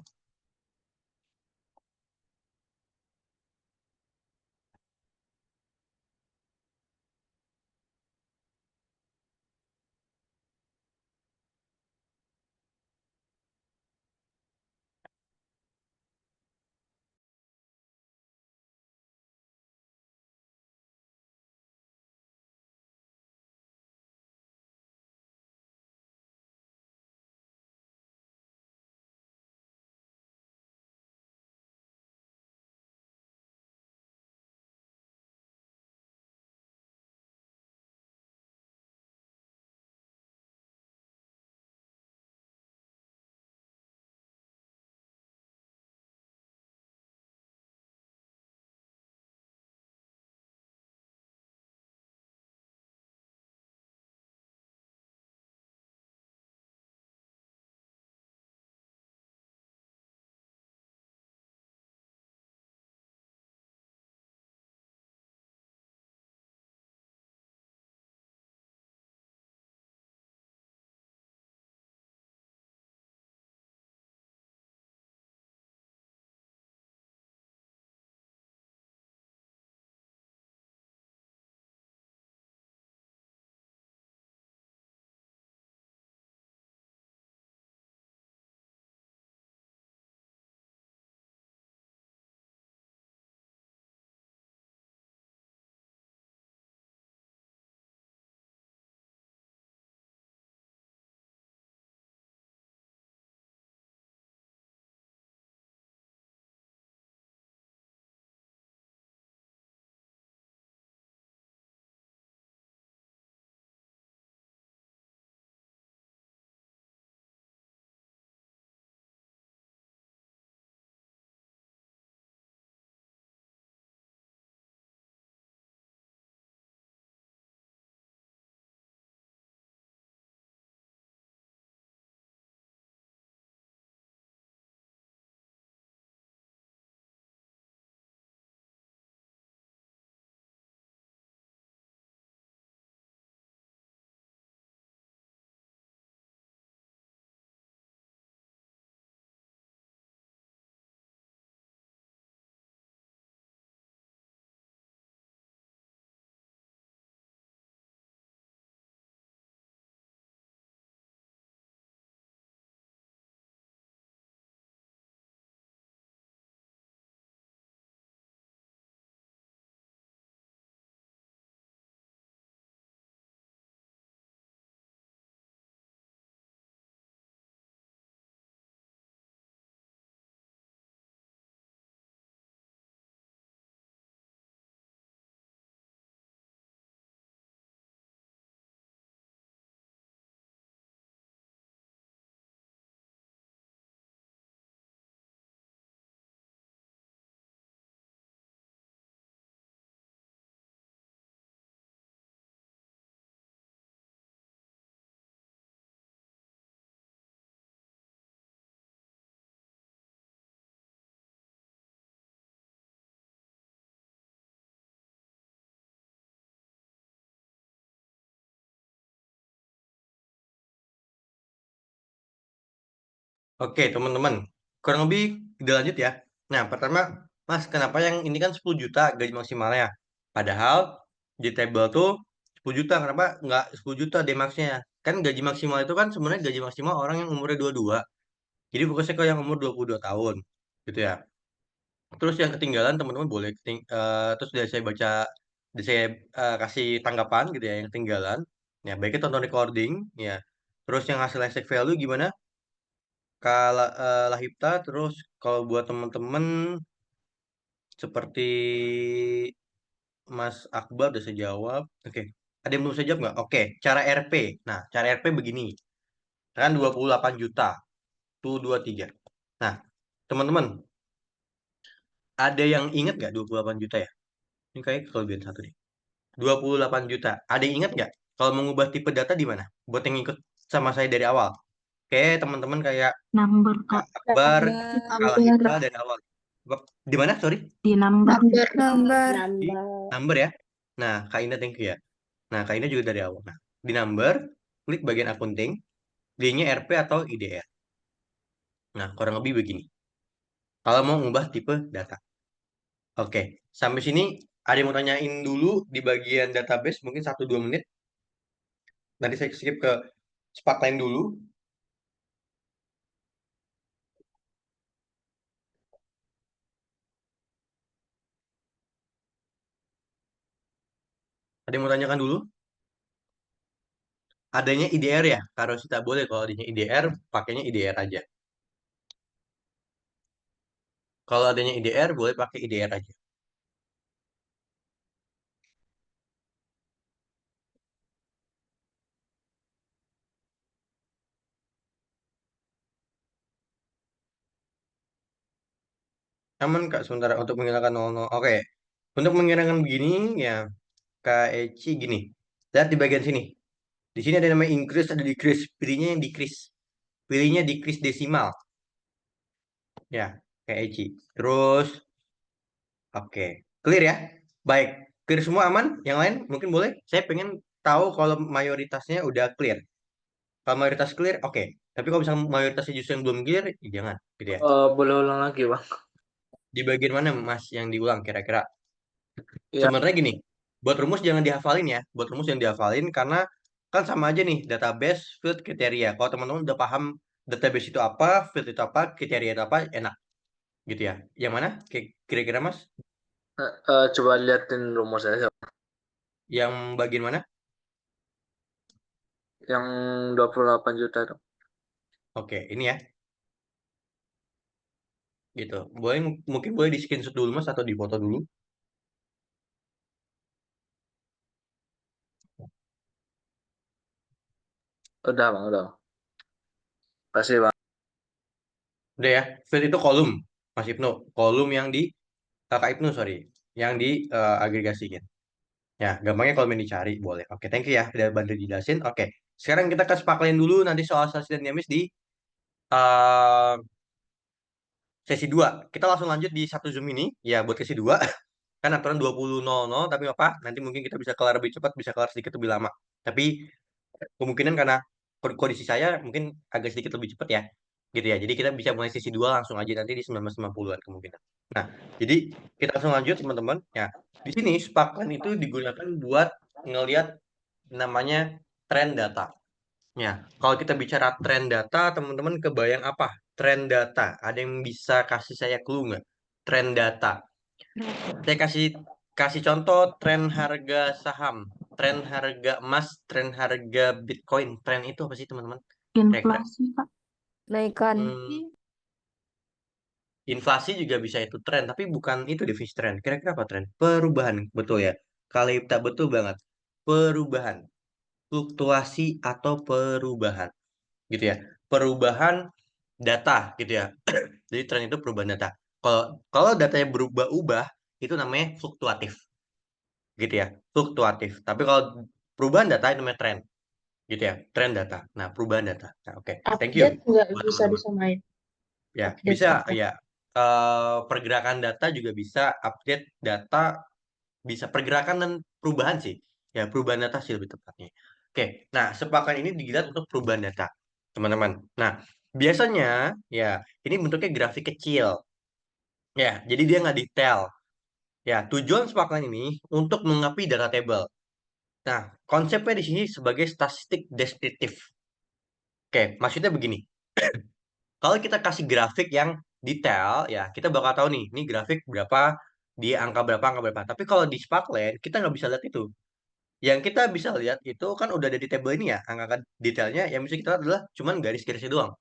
Oke, teman-teman. Kurang lebih kita lanjut ya. Nah, pertama, Mas, kenapa yang ini kan 10 juta gaji maksimalnya? Padahal di table tuh 10 juta, kenapa nggak 10 juta D-Max-nya? Kan gaji maksimal itu kan sebenarnya gaji maksimal orang yang umurnya 22. Jadi fokusnya ke yang umur 22 tahun. Gitu ya. Terus yang ketinggalan teman-teman boleh terus dari saya baca, dari saya kasih tanggapan gitu ya yang ketinggalan. Ya, baiknya tonton recording ya. Terus yang hasil esek value gimana? Kalau Lahipta, terus kalau buat teman-teman seperti Mas Akbar udah saya jawab. Oke. Ada yang belum saya jawab nggak? Oke. Cara RP. Nah, cara RP begini. Kan 28 juta. Tuh 23. Nah, teman-teman, ada yang ingat nggak 28 juta ya? Ini kayak kelebihan satu nih. 28 juta. Ada yang ingat nggak? Kalau mengubah tipe data di mana? Buat yang ikut. sama saya dari awal. Oke, teman-teman kayak Number, Kak. Akbar, Number. Al-Hibah dari awal. Di mana? Sorry? Di number. Number. Di number ya. Nah, Kak Ina thank you ya. Nah, Kak Ina juga dari awal. Nah, di number, klik bagian akunting, D-nya RP atau IDR. Nah, kurang lebih begini. Kalau mau ngubah tipe data. Oke, sampai sini ada yang mau tanyain dulu di bagian database, mungkin 1-2 menit. Nanti saya skip ke Sparkline dulu. Ada yang mau tanyakan dulu? Adanya IDR ya? Harus kita boleh kalau adanya IDR, pakainya IDR aja. Kalau adanya IDR, boleh pakai IDR aja. Aman Kak, sementara untuk menghilangkan 00. Oke, untuk menghilangkan begini, ya Kak Eci gini. Lihat di bagian sini. Di sini ada namanya increase, ada decrease. Pilihnya yang decrease. Pilihnya decrease desimal. Ya, Kak Eci. Terus, oke. Clear ya? Baik. Clear semua aman? Yang lain mungkin boleh? Saya pengen tahu kalau mayoritasnya udah clear. Kalau mayoritas clear, oke. Tapi kalau misalnya mayoritasnya justru yang belum clear, ya jangan. Gitu ya. Boleh ulang lagi, Bang? Di bagian mana Mas yang diulang kira-kira? Ya. Sebenarnya gini, buat rumus jangan dihafalin ya. Buat rumus yang dihafalin karena kan sama aja nih, database, field, kriteria. Kalau teman-teman udah paham database itu apa, field itu apa, kriteria itu apa, enak. Gitu ya. Yang mana? Kira-kira Mas? Coba liatin rumus saya. Yang bagian mana? Yang 28 juta itu. Oke, ini ya. Gitu. Boleh mungkin boleh di screenshot dulu Mas atau di foto dulu. Udah, Bang, udah. Kasih, Bang. Udah ya. Field itu kolom, Mas Ibnu. Kolom yang di Kak Ibnu, sorry. Yang di agregasikan. Ya, gampangnya kalau main dicari boleh. Oke, thank you ya. Udah bantu dijelasin. Oke. Sekarang kita ke Sparkline dulu nanti soal stasi dan dinamis di uh, sesi 2. Kita langsung lanjut di satu Zoom ini ya buat sesi 2. Kan aturan 20.00 tapi apa? Nanti mungkin kita bisa kelar lebih cepat, bisa kelar sedikit lebih lama. Tapi kemungkinan karena kondisi saya mungkin agak sedikit lebih cepat ya. Gitu ya. Jadi kita bisa mulai sesi 2 langsung aja nanti di 19.50-an kemungkinan. Nah, jadi kita langsung lanjut teman-teman. Ya, di sini Sparkline itu digunakan buat ngelihat namanya tren data. Ya, kalau kita bicara tren data, teman-teman kebayang apa? Tren data. Ada yang bisa kasih saya clue nggak? Tren data. Saya kasih contoh tren harga saham, tren harga emas, tren harga Bitcoin. Tren itu apa sih teman-teman? Inflasi, Kak. Naikkan. Inflasi juga bisa itu tren, tapi bukan itu definisi tren. Kira-kira apa tren? Perubahan, betul ya. Kalipta betul banget. Perubahan, fluktuasi atau perubahan, gitu ya. Perubahan data, gitu ya. Jadi tren itu perubahan data. Kalau datanya berubah-ubah, itu namanya fluktuatif, gitu ya. Fluktuatif. Tapi kalau perubahan data itu namanya tren, gitu ya. Tren data. Nah, perubahan data. Nah, oke. Thank you. Update nggak Buat bisa teman-teman. disamain? Ya, Update bisa data. ya. Pergerakan data juga bisa, update data bisa, pergerakan dan perubahan sih. Ya, perubahan data sih lebih tepatnya. Oke, nah Sparkline ini digilat untuk perubahan data, teman-teman. Nah, biasanya ya ini bentuknya grafik kecil. Ya, jadi dia nggak detail. Ya, tujuan Sparkline ini untuk melengkapi data table. Nah, konsepnya di sini sebagai statistik deskriptif. Oke, maksudnya begini. Kalau kita kasih grafik yang detail, ya kita bakal tahu nih, ini grafik berapa, di angka berapa, angka berapa. Tapi kalau di Sparkline, kita nggak bisa lihat itu. Yang kita bisa lihat itu kan udah ada di table ini ya, angka detailnya. Yang bisa kita lihat adalah cuman garis-garisnya doang.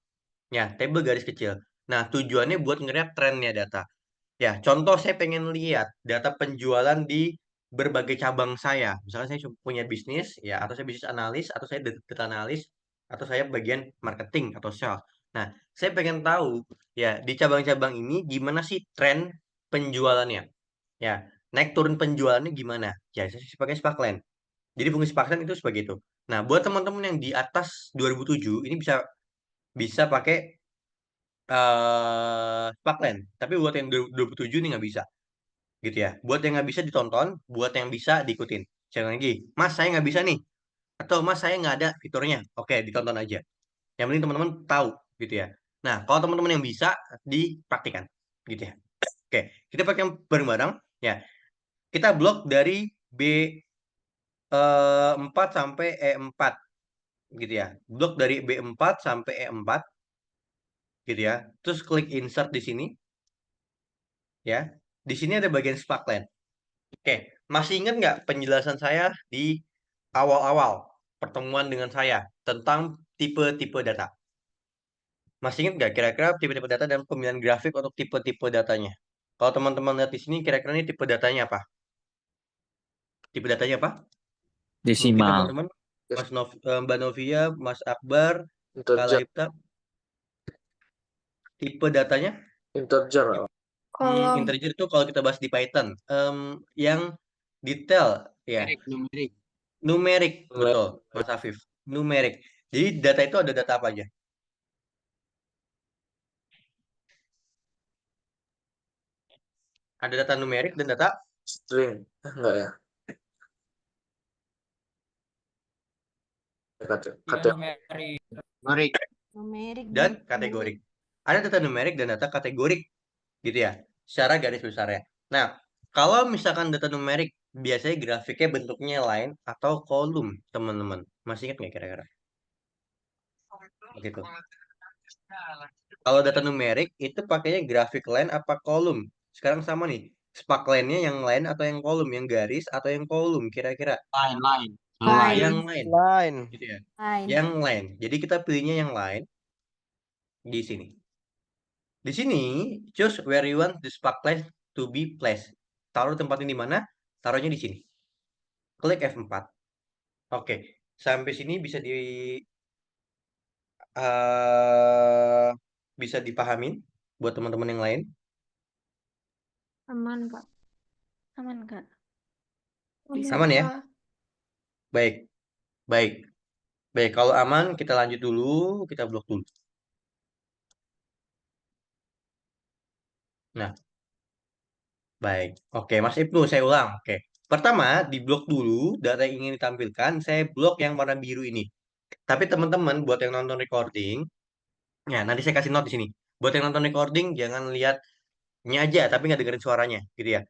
Ya, table garis kecil. Nah, tujuannya buat ngeliat trennya data. Ya, contoh saya pengen lihat data penjualan di berbagai cabang saya. Misalnya saya punya bisnis, ya, atau saya bisnis analis, atau saya data analis, atau saya bagian marketing atau sales. Nah, saya pengen tahu, ya, di cabang-cabang ini gimana sih tren penjualannya. Ya, naik turun penjualannya gimana. Ya, saya pakai Sparkline. Jadi fungsi Sparkline itu sebagai itu. Nah, buat teman-teman yang di atas 2007 ini bisa pakai Sparkland. Tapi buat yang 2007 ini nggak bisa, gitu ya. Buat yang nggak bisa ditonton, buat yang bisa diikutin. Sekali lagi, Mas saya nggak bisa nih, atau Mas saya nggak ada fiturnya. Oke, ditonton aja. Yang penting teman-teman tahu, gitu ya. Nah, kalau teman-teman yang bisa dipraktikan, gitu ya. Oke, kita pakai bareng-bareng ya. Kita blok dari B4 sampai E4, gitu ya. Blok dari B4 sampai E4, gitu ya. Terus klik insert di sini, ya. Di sini ada bagian sparkland. Oke, masih ingat nggak penjelasan saya di awal-awal pertemuan dengan saya tentang tipe-tipe data? Masih ingat nggak kira-kira tipe-tipe data dan pemilihan grafik untuk tipe-tipe datanya? Kalau teman-teman lihat di sini, kira-kira ini tipe datanya apa? Tipe datanya apa? Mungkin Desimal. teman-teman, Mbak Novia, Mas Akbar, Kak Integer. Laipta, tipe datanya? Integer. Kolom. Integer itu kalau kita bahas di Python, yang detail ya, numerik, betul, Mas Afif, numerik. Jadi data itu ada data apa aja? Ada data numerik dan data String. Enggak ya? numerik Numerik dan kategorik. Ada data numerik dan data kategorik, gitu ya, secara garis besarnya. Nah, kalau misalkan data numerik, biasanya grafiknya bentuknya line atau kolom, teman-teman. Masih ingat nggak kira-kira? Begitu. Kalau data numerik, itu pakainya grafik line apa kolom? Sekarang sama nih, sparkline-nya yang line atau yang kolom? Yang garis atau yang kolom, kira-kira? Line. Yang line. Line. Gitu ya. Line. Yang line. Jadi kita pilihnya yang line di sini. Di sini, choose where you want the sparkline to be placed. Taruh tempatnya di mana? Taruhnya di sini. Klik F4. Oke, sampai sini bisa dipahamin buat teman-teman yang lain. Aman, Kak. Aman, Kak. Aman ya? Baik. Baik. Baik, kalau aman kita lanjut dulu, kita blok dulu. Nah, baik. Oke, Mas Ibnu, saya ulang. Oke. Pertama, di blok dulu data yang ingin ditampilkan, saya blok yang warna biru ini. Tapi teman-teman buat yang nonton recording, ya nanti saya kasih note di sini. Buat yang nonton recording, jangan lihatnya aja, tapi nggak dengerin suaranya, gitu ya.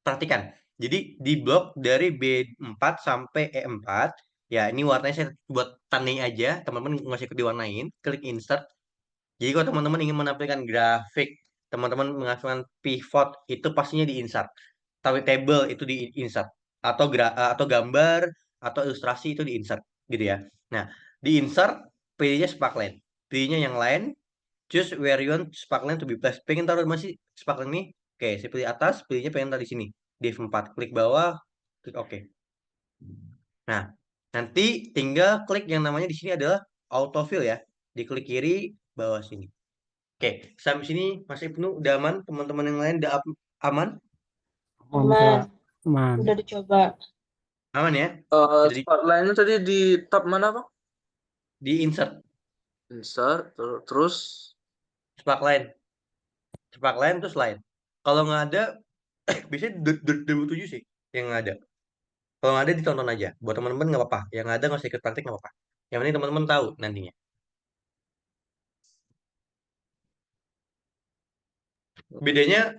Perhatikan. Jadi di blok dari B4 sampai E4, ya ini warnanya saya buat tanding aja, teman-teman nggak usah ikut diwarnain, klik insert. Jadi kalau teman-teman ingin menampilkan grafik, teman-teman menghasilkan pivot, itu pastinya di insert. Tapi table itu di insert. Atau gambar, atau ilustrasi itu di insert, gitu ya. Nah, di insert, pilihnya sparkline. Pilihnya yang lain, choose where you want sparkline to be placed. Pengen taruh masih sparkline ini? Oke, saya pilih atas, pilihnya pengen taruh di sini. Di F4, klik bawah, klik OK. Nah, nanti tinggal klik yang namanya di sini adalah autofill ya. Diklik kiri, bawah sini. Oke, sampai sini Mas Ibnu udah aman? Teman-teman yang lain udah aman? Aman. Aman. Udah dicoba. Aman ya? Spotlight-nya tadi di tab mana, Pak? Di insert. Insert, terus Sparkline. Sparkline terus line. Kalau nggak ada, biasanya 2007 sih yang nggak ada. Kalau nggak ada ditonton aja. Buat teman-teman nggak apa-apa. Yang nggak ada nggak usah ikut praktik nggak apa-apa. Yang penting teman-teman tahu nantinya. Bedanya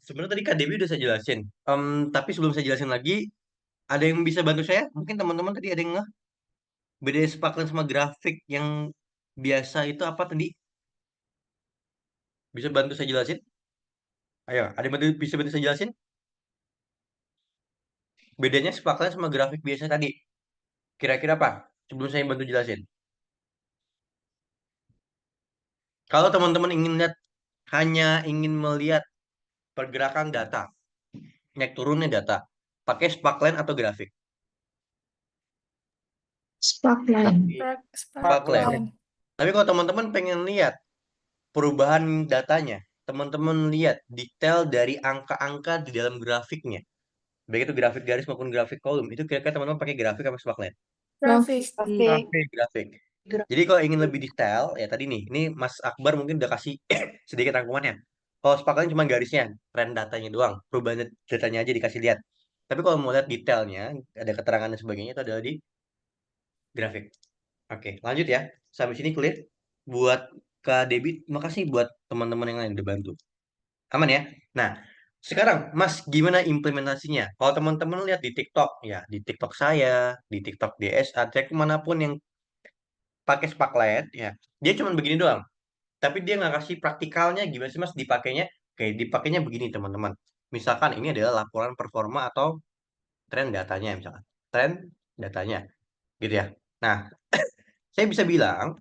sebenarnya tadi KDB udah saya jelasin. Tapi sebelum saya jelasin lagi, ada yang bisa bantu saya? Mungkin teman-teman tadi ada yang nggak? Beda sparkline sama grafik yang biasa itu apa tadi? Bisa bantu saya jelasin? Ayo, ada yang bisa bantu saya jelasin? Bedanya sparkline sama grafik biasa tadi. Kira-kira apa? Sebelum saya bantu jelasin. Kalau teman-teman hanya ingin melihat pergerakan data, naik turunnya data, pakai sparkline atau grafik? Sparkline. Sparkline. Tapi kalau teman-teman pengen lihat perubahan datanya, teman-teman lihat detail dari angka-angka di dalam grafiknya. baik itu grafik garis maupun grafik kolom, itu kira-kira teman-teman pakai grafik apa spaklet? Grafik. Grafik. Jadi kalau ingin lebih detail, ya tadi nih, ini Mas Akbar mungkin udah kasih sedikit rangkumannya. Kalau spakletnya cuma garisnya, trend datanya doang, perubahan datanya aja dikasih lihat. Tapi kalau mau lihat detailnya, ada keterangan dan sebagainya, itu adalah di grafik. Oke, lanjut ya. Sampai sini clear. Buat Kak Debbie, makasih buat teman-teman yang lain udah bantu. Aman ya? Nah, sekarang Mas, gimana implementasinya? Kalau teman-teman lihat di TikTok, ya di TikTok saya, di TikTok DSA, cek manapun yang pakai spaklet, ya dia cuma begini doang. Tapi dia nggak kasih praktikalnya gimana sih Mas dipakainya? Oke, dipakainya begini teman-teman. Misalkan ini adalah laporan performa atau tren datanya, misalkan. Tren datanya, gitu ya. Nah, saya bisa bilang,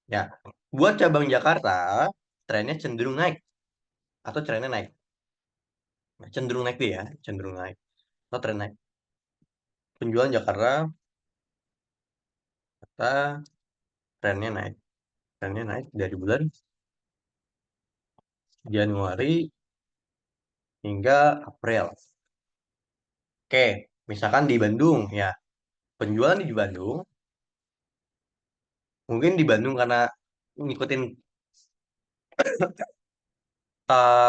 ya, buat cabang Jakarta, trennya cenderung naik. Atau trennya naik. Nah, cenderung naik dia ya, cenderung naik. Atau tren naik. Penjualan Jakarta, kata trennya naik. Trennya naik dari bulan Januari hingga April. Oke, misalkan di Bandung, ya. Penjualan di Bandung, mungkin di Bandung karena ngikutin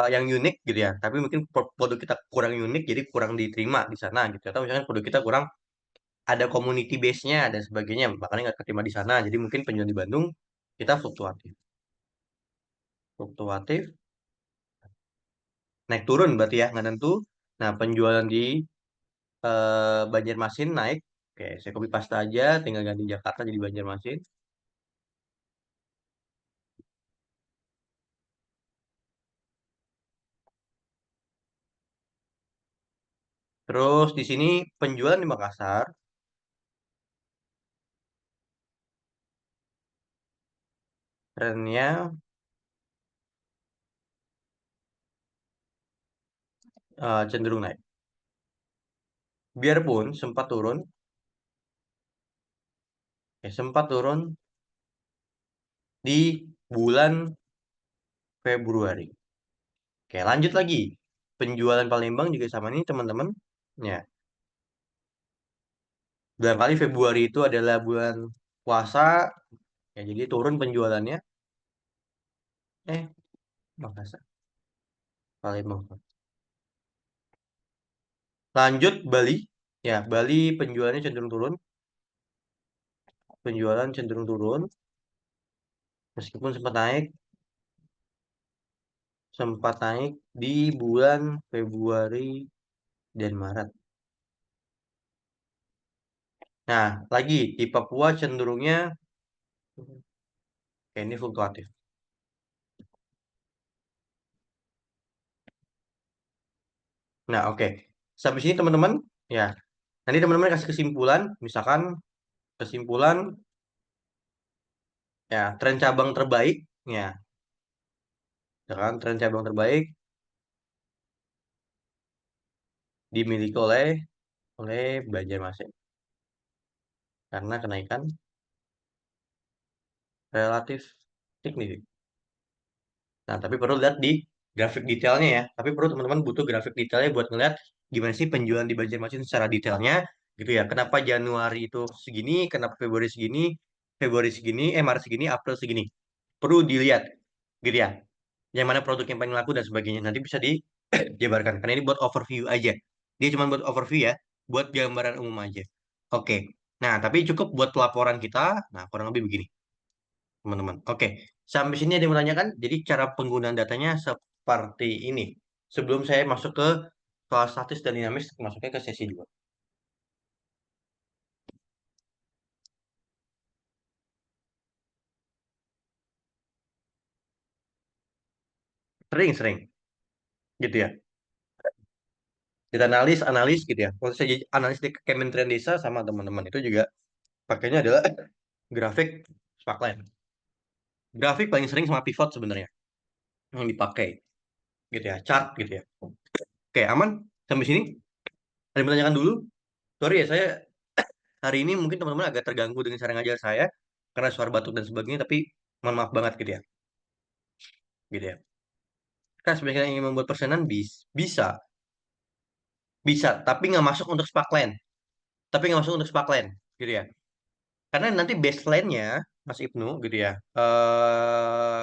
yang unik gitu ya. Tapi mungkin produk kita kurang unik, jadi kurang diterima di sana gitu. Atau misalkan produk kita kurang ada community base-nya dan sebagainya, makanya nggak keterima di sana. Jadi mungkin penjualan di Bandung kita fluktuatif. Fluktuatif, naik turun berarti ya, nggak tentu. Nah, penjualan di Banjarmasin naik. Oke, saya copy paste aja, tinggal ganti Jakarta jadi Banjarmasin. Terus di sini penjualan di Makassar, trennya cenderung naik. Biarpun sempat turun, sempat turun di bulan Februari. Oke, lanjut lagi. Penjualan Palembang juga sama nih teman-teman. Ya, barangkali Februari itu adalah bulan puasa, ya jadi turun penjualannya. Makassar, Palembang. Lanjut Bali, ya Bali penjualannya cenderung turun. Penjualan cenderung turun, meskipun sempat naik di bulan Februari dan Maret. Nah, lagi di Papua cenderungnya ini fluktuatif. Nah, oke. Sampai sini teman-teman, ya. Nanti teman-teman kasih kesimpulan, misalkan kesimpulan ya tren cabang terbaik, ya. Misalkan tren cabang terbaik dimiliki oleh Banjarmasin karena kenaikan relatif signifikan. Nah, tapi perlu lihat di grafik detailnya ya. Tapi perlu teman-teman butuh grafik detailnya buat ngeliat gimana sih penjualan di Banjarmasin secara detailnya gitu ya. Kenapa Januari itu segini, kenapa Februari segini, Maret segini, April segini. Perlu dilihat gitu ya. Yang mana produk yang paling laku dan sebagainya. Nanti bisa dijabarkan. Karena ini buat overview aja. Dia cuma buat overview ya, buat gambaran umum aja. Oke. Nah, tapi cukup buat pelaporan kita. Nah, kurang lebih begini teman-teman. Oke, sampai sini ada yang menanyakan. Jadi cara penggunaan datanya seperti ini. Sebelum saya masuk ke soal statis dan dinamis, masuknya ke sesi 2. Sering, gitu ya. Kita analis gitu ya. Kalau saya jadi analis di Kementerian Desa sama teman-teman itu juga pakainya adalah grafik spaklen. Grafik paling sering sama pivot sebenarnya yang dipakai, gitu ya, chart gitu ya. Oke, aman sampai sini. Ada yang menanyakan dulu? Sorry ya, saya hari ini mungkin teman-teman agak terganggu dengan cara ngajar saya karena suara batuk dan sebagainya, tapi mohon maaf banget gitu ya. Gitu ya. Kan sebenarnya yang ingin membuat persenan bisa, bisa, tapi nggak masuk untuk sparkline. Tapi nggak masuk untuk sparkline, gitu ya. Karena nanti baseline-nya, Mas Ibnu, gitu ya,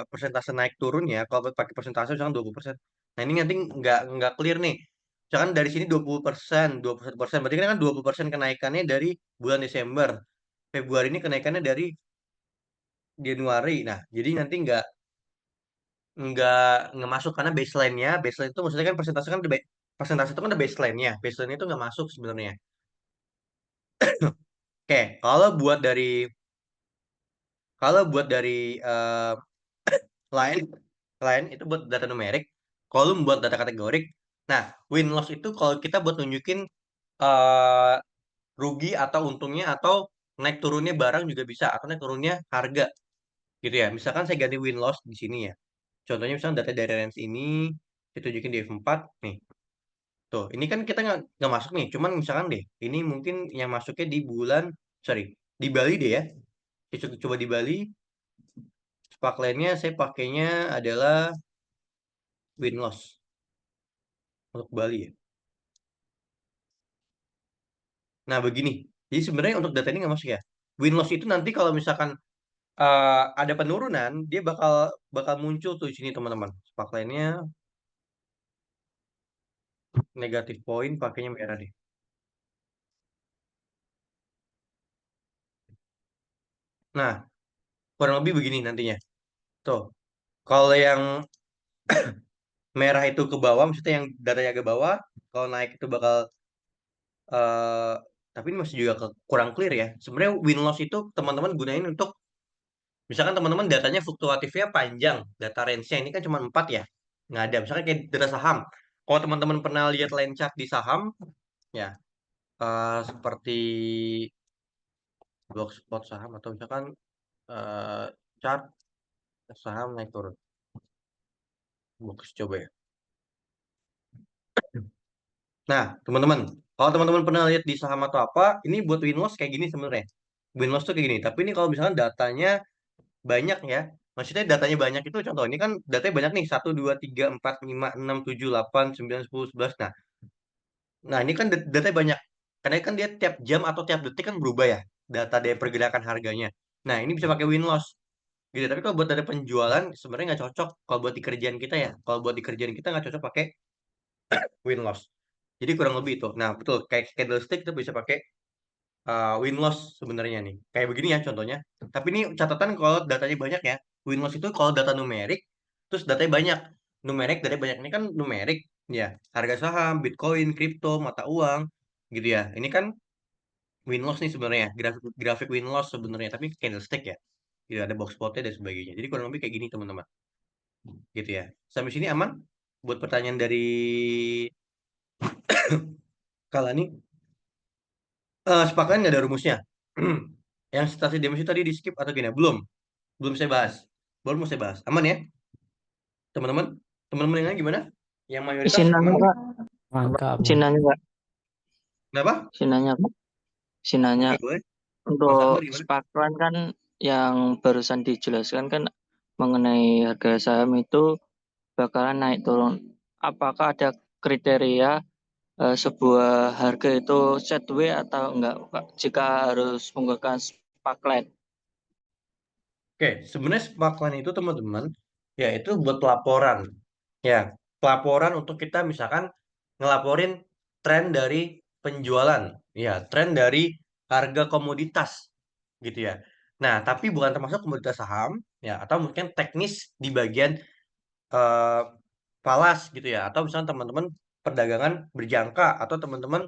persentase naik turunnya, kalau pakai persentase misalkan 20%. Nah, ini nanti nggak clear nih. Misalkan dari sini 20%, 21%, berarti kan 20% kenaikannya dari bulan Desember. Februari ini kenaikannya dari Januari. Nah, jadi nanti nggak masuk karena baseline itu maksudnya kan persentase kan persentase itu kan ada baseline-nya. Baseline itu nggak masuk sebenarnya. Oke, kalau buat dari lain lain itu buat data numerik. Kalau lu buat data kategorik, nah win loss itu kalau kita buat nunjukin eh rugi atau untungnya atau naik turunnya barang juga bisa atau naik turunnya harga gitu ya. Misalkan saya ganti win loss di sini ya. Contohnya misalnya data dari range ini saya tunjukin di F4 nih. Tuh, ini kan kita nggak masuk nih. Cuman misalkan deh, ini mungkin yang masuknya di sorry, di Bali deh ya. Kita coba di Bali. Sparkline-nya saya pakainya adalah win loss untuk Bali ya. Nah, begini. Jadi sebenarnya untuk data ini nggak masuk ya. Win loss itu nanti kalau misalkan ada penurunan, dia bakal muncul tuh di sini teman-teman. Sparkline-nya negatif poin pakainya merah deh. Nah, kurang lebih begini nantinya. Tuh, kalau yang merah itu ke bawah, maksudnya yang datanya ke bawah, kalau naik itu bakal eh tapi ini masih juga kurang clear ya. Sebenarnya win loss itu teman-teman gunain untuk misalkan teman-teman datanya fluktuatifnya panjang, data range-nya ini kan cuma 4 ya. Nggak ada. Misalkan kayak data saham. Kalau teman-teman pernah lihat line chart di saham, ya seperti block spot saham atau misalkan eh, chart saham naik turun. Box coba ya. Nah, teman-teman, kalau teman-teman pernah lihat di saham atau apa, ini buat win loss kayak gini sebenarnya. Win loss tuh kayak gini. Tapi ini kalau misalkan datanya banyak ya, maksudnya datanya banyak itu contoh ini kan datanya banyak nih 1, 2, 3, 4, 5, 6, 7, 8, 9, 10, 11. Nah, ini kan datanya banyak. Karena kan dia tiap jam atau tiap detik kan berubah ya data dari pergerakan harganya. Nah, ini bisa pakai win loss gitu. Tapi kalau buat data penjualan sebenarnya nggak cocok kalau buat di kerjaan kita ya. Kalau buat di kerjaan kita nggak cocok pakai win loss. Jadi kurang lebih itu. Nah, betul kayak candlestick itu bisa pakai win loss sebenarnya nih. Kayak begini ya contohnya. Tapi ini catatan kalau datanya banyak ya. Win loss itu kalau data numerik, terus datanya banyak. Datanya banyak ini kan numerik, ya. Harga saham, Bitcoin, kripto, mata uang, gitu ya. Ini kan win loss nih sebenarnya. Grafik win loss sebenarnya, tapi candlestick ya. Gitu, ada box plotnya dan sebagainya. Jadi kurang lebih kayak gini teman-teman. Gitu ya. Sampai sini aman? Buat pertanyaan dari Kalani. Sepakat nggak ada rumusnya? Yang stasi demosi tadi di skip atau gini? Belum saya bahas. Baru mau saya bahas. Aman ya, teman-teman? Teman-teman yang lain gimana? Yang mayoritas Izin nanya, aman? Kak. Mantap. Izin nanya, Kak. Kenapa? Izin nanya, Kak. Izin nanya. Oke, boleh. Mas Untuk Akbar gimana? sparkline kan yang barusan dijelaskan kan mengenai harga saham itu bakalan naik turun. Apakah ada kriteria sebuah harga itu sideways atau enggak, Kak? Jika harus menggunakan sparkline. Oke, sebenarnya sparkline itu teman-teman, ya itu buat pelaporan. Ya, pelaporan untuk kita misalkan ngelaporin tren dari penjualan. Ya, tren dari harga komoditas gitu ya. Nah, tapi bukan termasuk komoditas saham, ya, atau mungkin teknis di bagian eh, falas gitu ya, atau misalnya teman-teman perdagangan berjangka atau teman-teman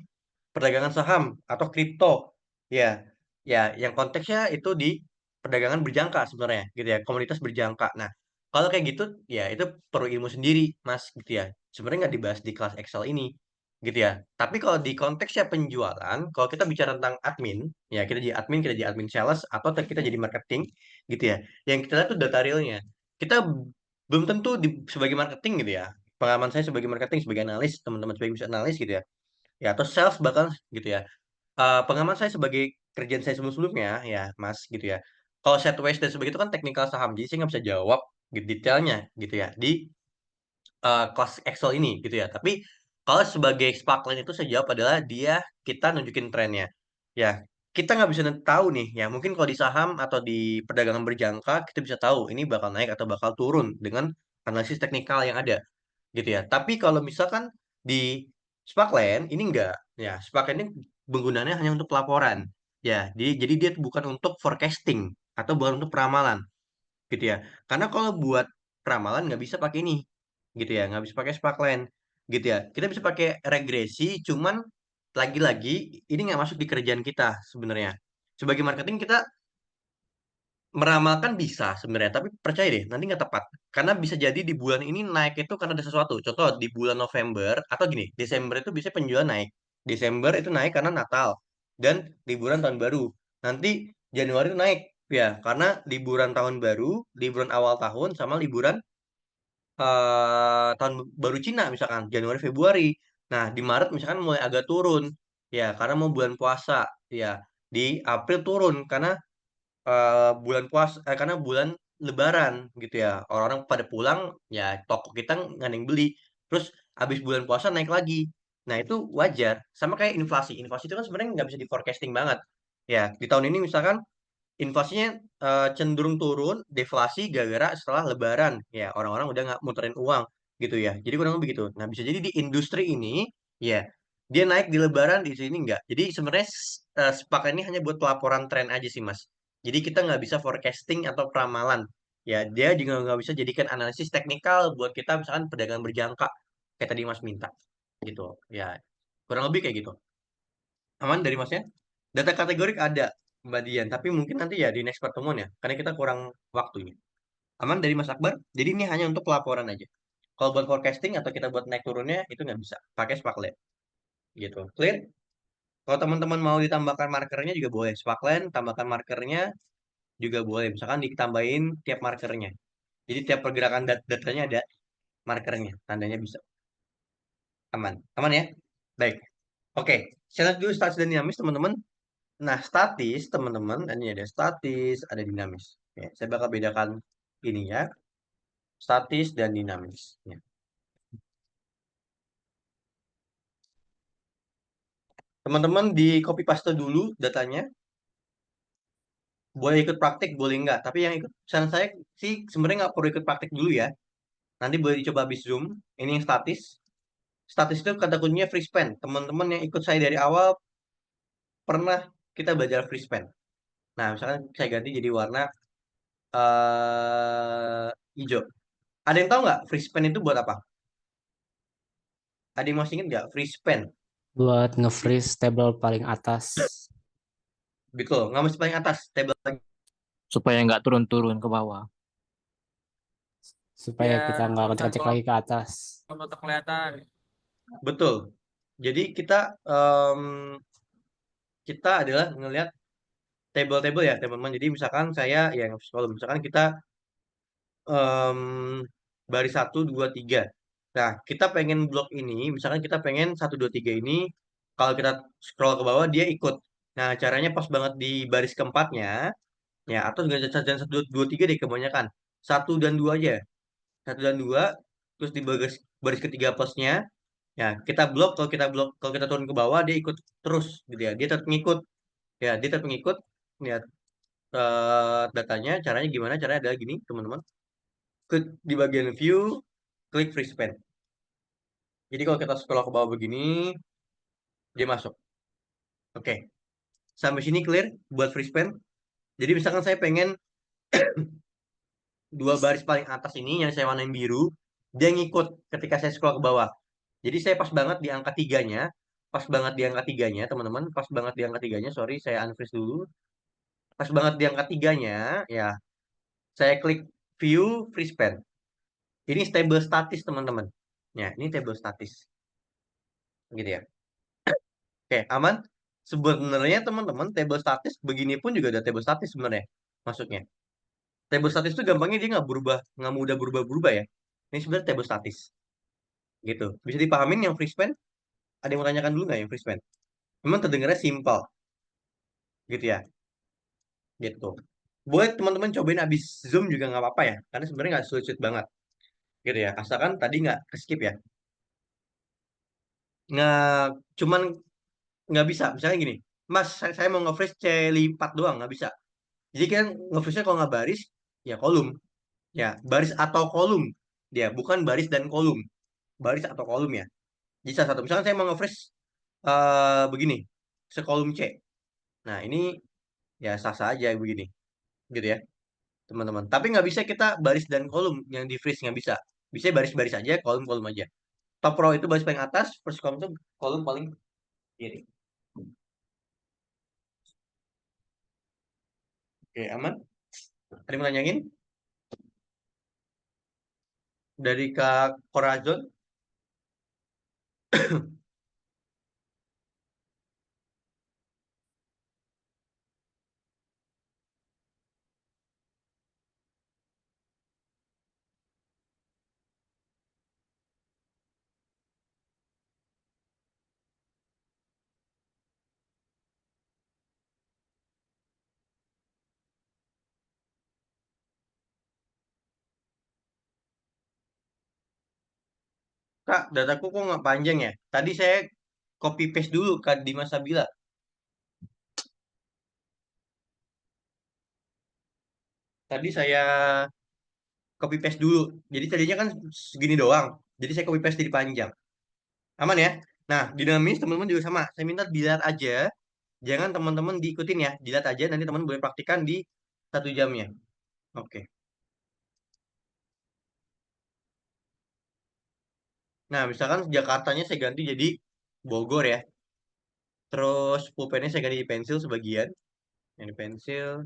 perdagangan saham atau kripto ya, ya yang konteksnya itu di perdagangan berjangka sebenarnya gitu ya, komoditas berjangka. Nah, kalau kayak gitu ya itu perlu ilmu sendiri mas gitu ya, sebenarnya nggak dibahas di kelas Excel ini gitu ya. Tapi kalau di konteksnya penjualan, kalau kita bicara tentang admin ya, kita jadi admin sales atau kita jadi marketing gitu ya, yang kita lihat tuh data realnya. Kita belum tentu sebagai marketing gitu ya, pengalaman saya sebagai marketing, sebagai analis, teman-teman sebagai bisa analis gitu ya, ya atau sales bahkan gitu ya. Pengalaman saya sebagai kerjaan saya sebelum-sebelumnya ya mas gitu ya, kalau sideways dan sebagainya itu kan teknikal saham, jadi saya nggak bisa jawab detailnya gitu ya di kelas Excel ini gitu ya. Tapi Kalau sebagai sparkline itu saya jawab adalah kita nunjukin trennya. Ya, kita nggak bisa tahu nih ya. Mungkin kalau di saham atau di perdagangan berjangka kita bisa tahu ini bakal naik atau bakal turun dengan analisis teknikal yang ada gitu ya. Tapi kalau misalkan di sparkline ini enggak. Ya, sparkline ini penggunaannya hanya untuk pelaporan. Ya, jadi dia bukan untuk forecasting atau bukan untuk peramalan gitu ya. Karena kalau buat ramalan nggak bisa pakai ini, gitu ya, nggak bisa pakai sparkline, gitu ya. Kita bisa pakai regresi, cuman lagi-lagi ini nggak masuk di kerjaan kita sebenarnya. Sebagai marketing kita meramalkan bisa sebenarnya, tapi percaya deh, nanti nggak tepat. Karena bisa jadi di bulan ini naik itu karena ada sesuatu. Contoh di bulan November atau gini, Desember itu bisa penjualan naik. Desember itu naik karena Natal dan liburan tahun baru. Nanti Januari itu naik ya karena liburan tahun baru, liburan awal tahun sama liburan tahun baru Cina misalkan Januari Februari. Nah, di Maret misalkan mulai agak turun ya karena mau bulan puasa ya. Di April turun karena karena bulan Lebaran gitu ya. Orang-orang pada pulang ya toko kita nggak ada yang beli. Terus habis bulan puasa naik lagi. Nah, itu wajar. Sama kayak inflasi. Inflasi itu kan sebenarnya nggak bisa di forecasting banget. Ya, di tahun ini misalkan inflasinya cenderung turun, deflasi gara-gara setelah Lebaran. Ya, orang-orang udah nggak muterin uang gitu ya. Jadi kurang lebih gitu. Nah, bisa jadi di industri ini, ya, dia naik di Lebaran, di sini nggak. Jadi sebenarnya sepakat ini hanya buat pelaporan tren aja sih, Mas. Jadi kita nggak bisa forecasting atau peramalan. Ya, dia juga nggak bisa jadikan analisis teknikal buat kita misalkan perdagangan berjangka. Kayak tadi Mas minta. Gitu. Ya, kurang lebih kayak gitu. Aman dari Masnya? Data kategorik ada, Mbak Dian, tapi mungkin nanti ya di next pertemuan ya, karena kita kurang waktunya. Aman dari Mas Akbar? Jadi ini hanya untuk pelaporan aja. Kalau buat forecasting atau kita buat naik turunnya itu nggak bisa. Pakai Sparklet. Gitu. Clear? Kalau teman-teman mau ditambahkan markernya juga boleh. Sparklet, tambahkan markernya juga boleh. Misalkan ditambahin tiap markernya. Jadi tiap pergerakan datanya ada markernya. Tandanya bisa. Aman. Aman ya? Baik. Oke. Saya lihat dulu statis dan dinamis teman-teman. Nah, statis, teman-teman, ini ada statis, ada dinamis. Oke, saya bakal bedakan ini ya, statis dan dinamis. Ya. Teman-teman di copy paste dulu datanya. Boleh ikut praktik, boleh enggak. Tapi yang ikut, saran saya sih sebenarnya nggak perlu ikut praktik dulu ya. Nanti boleh dicoba habis Zoom. Ini yang statis. Statis itu kata kuncinya free span. Teman-teman yang ikut saya dari awal, pernah kita belajar free span. Nah, misalkan saya ganti jadi warna hijau. Ada yang tahu nggak free span itu buat apa? Ada yang masih ingat nggak free span? Buat nge-freeze table paling atas. Betul, nggak mesti paling atas, table lagi. Supaya nggak turun-turun ke bawah. Supaya Ya, kita nggak ngecek lagi ke atas. kalau kelihatan. Betul. Jadi kita adalah ngelihat table-table ya teman-teman. Jadi misalkan saya ya kalau misalkan kita em, baris 1, 2, 3. Nah, kita pengen blok ini, misalkan kita pengen 1, 2, 3 ini, kalau kita scroll ke bawah dia ikut. Nah, caranya pas banget di baris keempatnya, ya atau jangan 1, 2, 3 deh kebanyakan. 1 dan 2 aja. 1 dan 2, terus di baris ketiga plusnya, ya kita blok. Kalau kita turun ke bawah dia ikut terus gitu ya. Dia tetap ngikut. Ya, dia tetap ngikut. Ya, datanya caranya gimana? Caranya adalah gini, teman-teman. Klik di bagian view, klik free span. Jadi kalau kita scroll ke bawah begini, dia masuk. Oke. Sampai sini clear buat free span. Jadi misalkan saya pengen 2 baris paling atas ini yang saya warnain biru, dia ngikut ketika saya scroll ke bawah. Jadi saya pas banget di angka 3-nya, pas banget di angka 3-nya, teman-teman, pas banget di angka 3-nya, sorry, saya unfreeze dulu. Pas banget di angka 3-nya, ya, saya klik view free span. Ini table statis, teman-teman. Ya, ini table statis. Gitu ya. Oke, aman? Sebenarnya teman-teman, table statis begini pun juga ada table statis sebenarnya masuknya. Table statis itu gampangnya dia nggak mudah berubah-berubah ya. Ini sebenarnya table statis. Gitu. Bisa dipahamin yang free span? Ada yang mau tanyakan dulu nggak yang free span? Memang terdengarnya simpel. Gitu ya. Gitu. Boleh teman-teman cobain abis Zoom juga nggak apa-apa ya. Karena sebenarnya nggak sulit-sulit banget. Gitu ya. Asalkan tadi nggak ke skip ya. Nah, cuman nggak bisa. Misalnya gini, Mas, saya mau nge-freeze C4 doang, nggak bisa. Jadi kan nge-freeze-nya kalau nggak baris, ya kolom. Ya, baris atau kolom. Dia bukan baris dan kolom. Baris atau kolom ya. Jadi salah satu. Misalnya saya mau nge-freeze begini, sekolom C. Nah, ini ya sah-sah aja begini. Gitu ya, teman-teman. Tapi nggak bisa kita baris dan kolom yang di-freeze, nggak bisa. Bisa baris-baris aja, kolom-kolom aja. Top row itu baris paling atas, first column itu kolom paling kiri. Oke, aman? Ada yang mau nanyain? Dari Kak Corazon? Kak, dataku kok nggak panjang ya? Tadi saya copy paste dulu Kak Dimas Sabila. Tadi saya copy paste dulu. Jadi tadinya kan segini doang. Jadi saya copy paste jadi panjang. Aman ya? Nah, dinamis teman-teman juga sama. Saya minta dilihat aja. Jangan teman-teman diikutin ya. Dilihat aja, nanti teman boleh praktikan di 1 jamnya. Oke. Nah, misalkan Jakartanya saya ganti jadi Bogor ya. Terus pulpennya saya ganti di pensil sebagian. Ini pensil,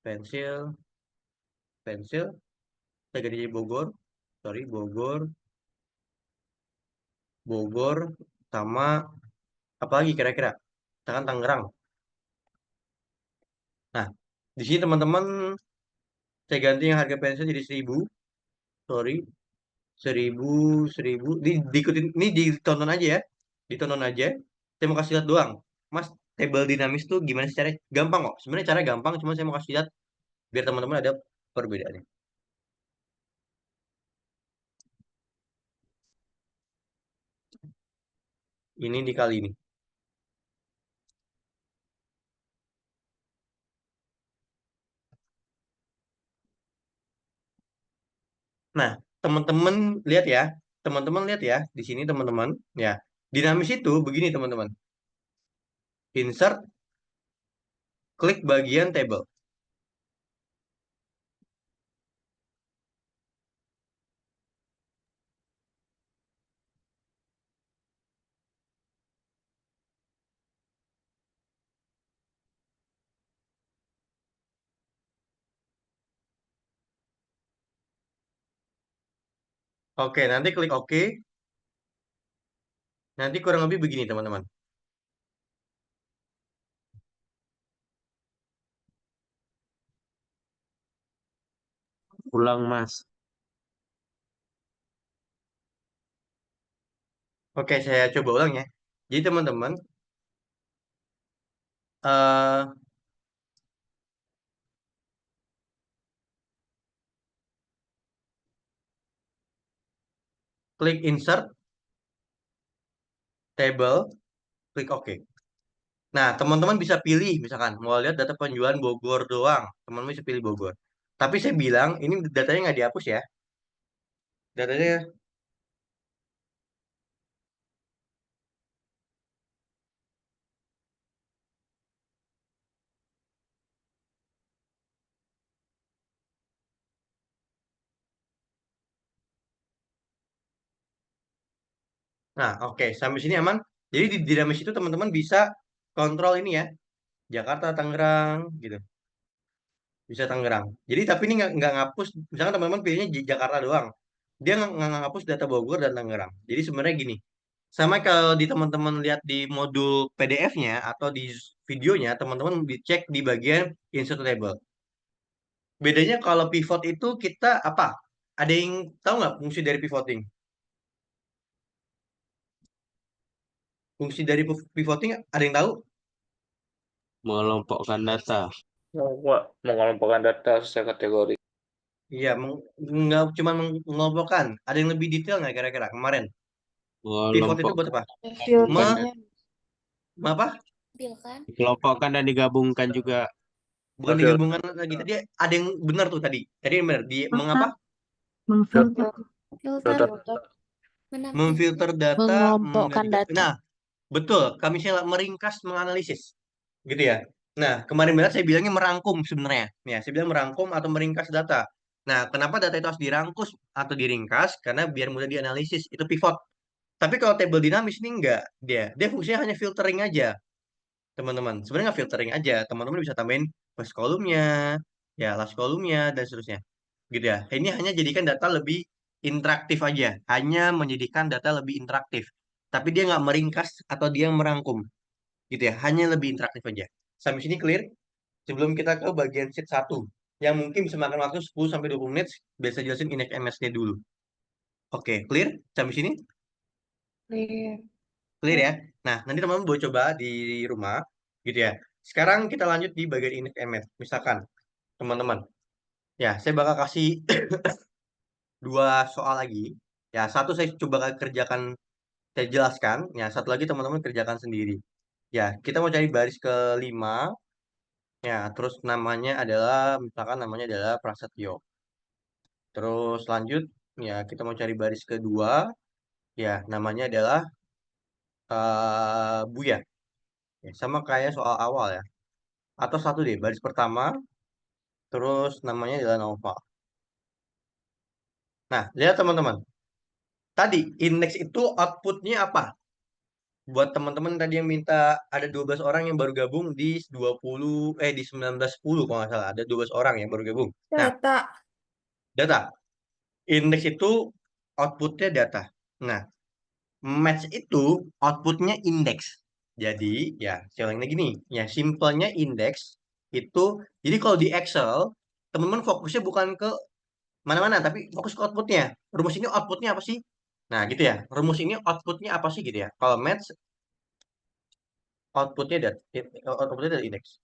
pensil, pensil. Saya ganti jadi Bogor. Sorry, Bogor, Bogor, sama apa lagi kira-kira? Misalkan Tangerang. Nah, di sini teman-teman saya ganti yang harga pensil jadi 1.000. Sorry, 1.000, 1.000. Diikutin, ini ditonton aja ya. Ditonton aja. Saya mau kasih lihat doang. Mas, table dinamis tuh gimana sih caranya? Gampang kok. Sebenarnya cara gampang, cuma saya mau kasih lihat biar teman-teman ada perbedaannya. Ini dikali ini. Nah, teman-teman lihat ya. Teman-teman lihat ya. Di sini teman-teman. Ya. Dinamis itu begini teman-teman. Insert, klik bagian table. Oke, nanti klik OK. Nanti kurang lebih begini teman-teman. Ulang, Mas. Oke, saya coba ulang ya. Jadi teman-teman, eh klik insert, table, klik OK. Nah, teman-teman bisa pilih, misalkan mau lihat data penjualan Bogor doang, teman-teman bisa pilih Bogor. Tapi saya bilang, ini datanya nggak dihapus ya. Datanya, nah oke, sampai sini aman. Jadi di dinamis itu teman-teman bisa kontrol ini ya, Jakarta, Tangerang, gitu. Bisa Tangerang. Jadi tapi ini nggak ngapus, misalkan teman-teman pilihnya Jakarta doang. Dia nggak ngapus data Bogor dan Tangerang. Jadi sebenarnya gini, sama kalau di teman-teman lihat di modul PDF-nya atau di videonya, teman-teman dicek di bagian insert table. Bedanya kalau pivot itu kita apa? Ada yang tahu nggak fungsi dari pivoting? Fungsi dari pivoting ada yang tahu? Mengelompokkan data. Mengelompokkan data sesuai kategori. Iya, nggak cuma mengelompokkan. Ada yang lebih detail nggak kira-kira kemarin? Pivot itu Kelompok buat apa? Filternya. Apa? dikelompokkan dan digabungkan juga. Bukan digabungkan lagi. Tadi ada yang benar tuh tadi. Tadi yang benar. Mengapa? Memfilter. Filter. Memfilter data. Mengelompokkan dari data. Nah, betul. Kami meringkas, menganalisis. Gitu ya. Nah, kemarin banget saya bilangnya merangkum sebenarnya. Ya, saya bilang merangkum atau meringkas data. Nah, kenapa data itu harus dirangkus atau diringkas? Karena biar mudah dianalisis. Itu pivot. Tapi kalau table dinamis ini enggak. Dia fungsinya hanya filtering aja, teman-teman. Sebenarnya nggak filtering aja. Teman-teman bisa tambahin first kolomnya, ya last kolomnya, dan seterusnya. Gitu ya. Ini hanya jadikan data lebih interaktif aja. Hanya menjadikan data lebih interaktif. Tapi dia nggak meringkas atau dia merangkum. Gitu ya. Hanya lebih interaktif aja. Sampai sini clear? Sebelum kita ke bagian sheet 1. Yang mungkin bisa makan waktu 10-20 menit. Biasa jelasin index MS-nya dulu. Oke, clear? Sampai sini? Clear. Clear ya? Nah, nanti teman-teman boleh coba di rumah. Gitu ya. Sekarang kita lanjut di bagian index MS. Misalkan, teman-teman. Ya, saya bakal kasih 2 soal lagi. Ya, satu saya coba kerjakan, saya jelaskan. Ya, satu lagi teman-teman kerjakan sendiri. Ya, kita mau cari baris ke-5. Ya, terus namanya adalah, misalkan namanya adalah Prasetyo. Terus lanjut, ya kita mau cari baris kedua. Ya, namanya adalah Buya. Ya, sama kayak soal awal ya. Atau satu deh, baris pertama. Terus namanya adalah Nova. Nah, lihat teman-teman. Tadi, indeks itu outputnya apa? Buat teman-teman tadi yang minta ada 12 orang yang baru gabung di 1910 kalau nggak salah. Ada 12 orang yang baru gabung. Nah, data. Indeks itu outputnya data. Nah, match itu outputnya indeks. Jadi, ya, saya ulangi lagi nih. Ya, simpelnya indeks itu, jadi kalau di Excel, teman-teman fokusnya bukan ke mana-mana, tapi fokus ke outputnya. Rumus ini outputnya apa sih? Nah, gitu ya. Rumus ini outputnya apa sih gitu ya. Kalau match, outputnya dari indeks.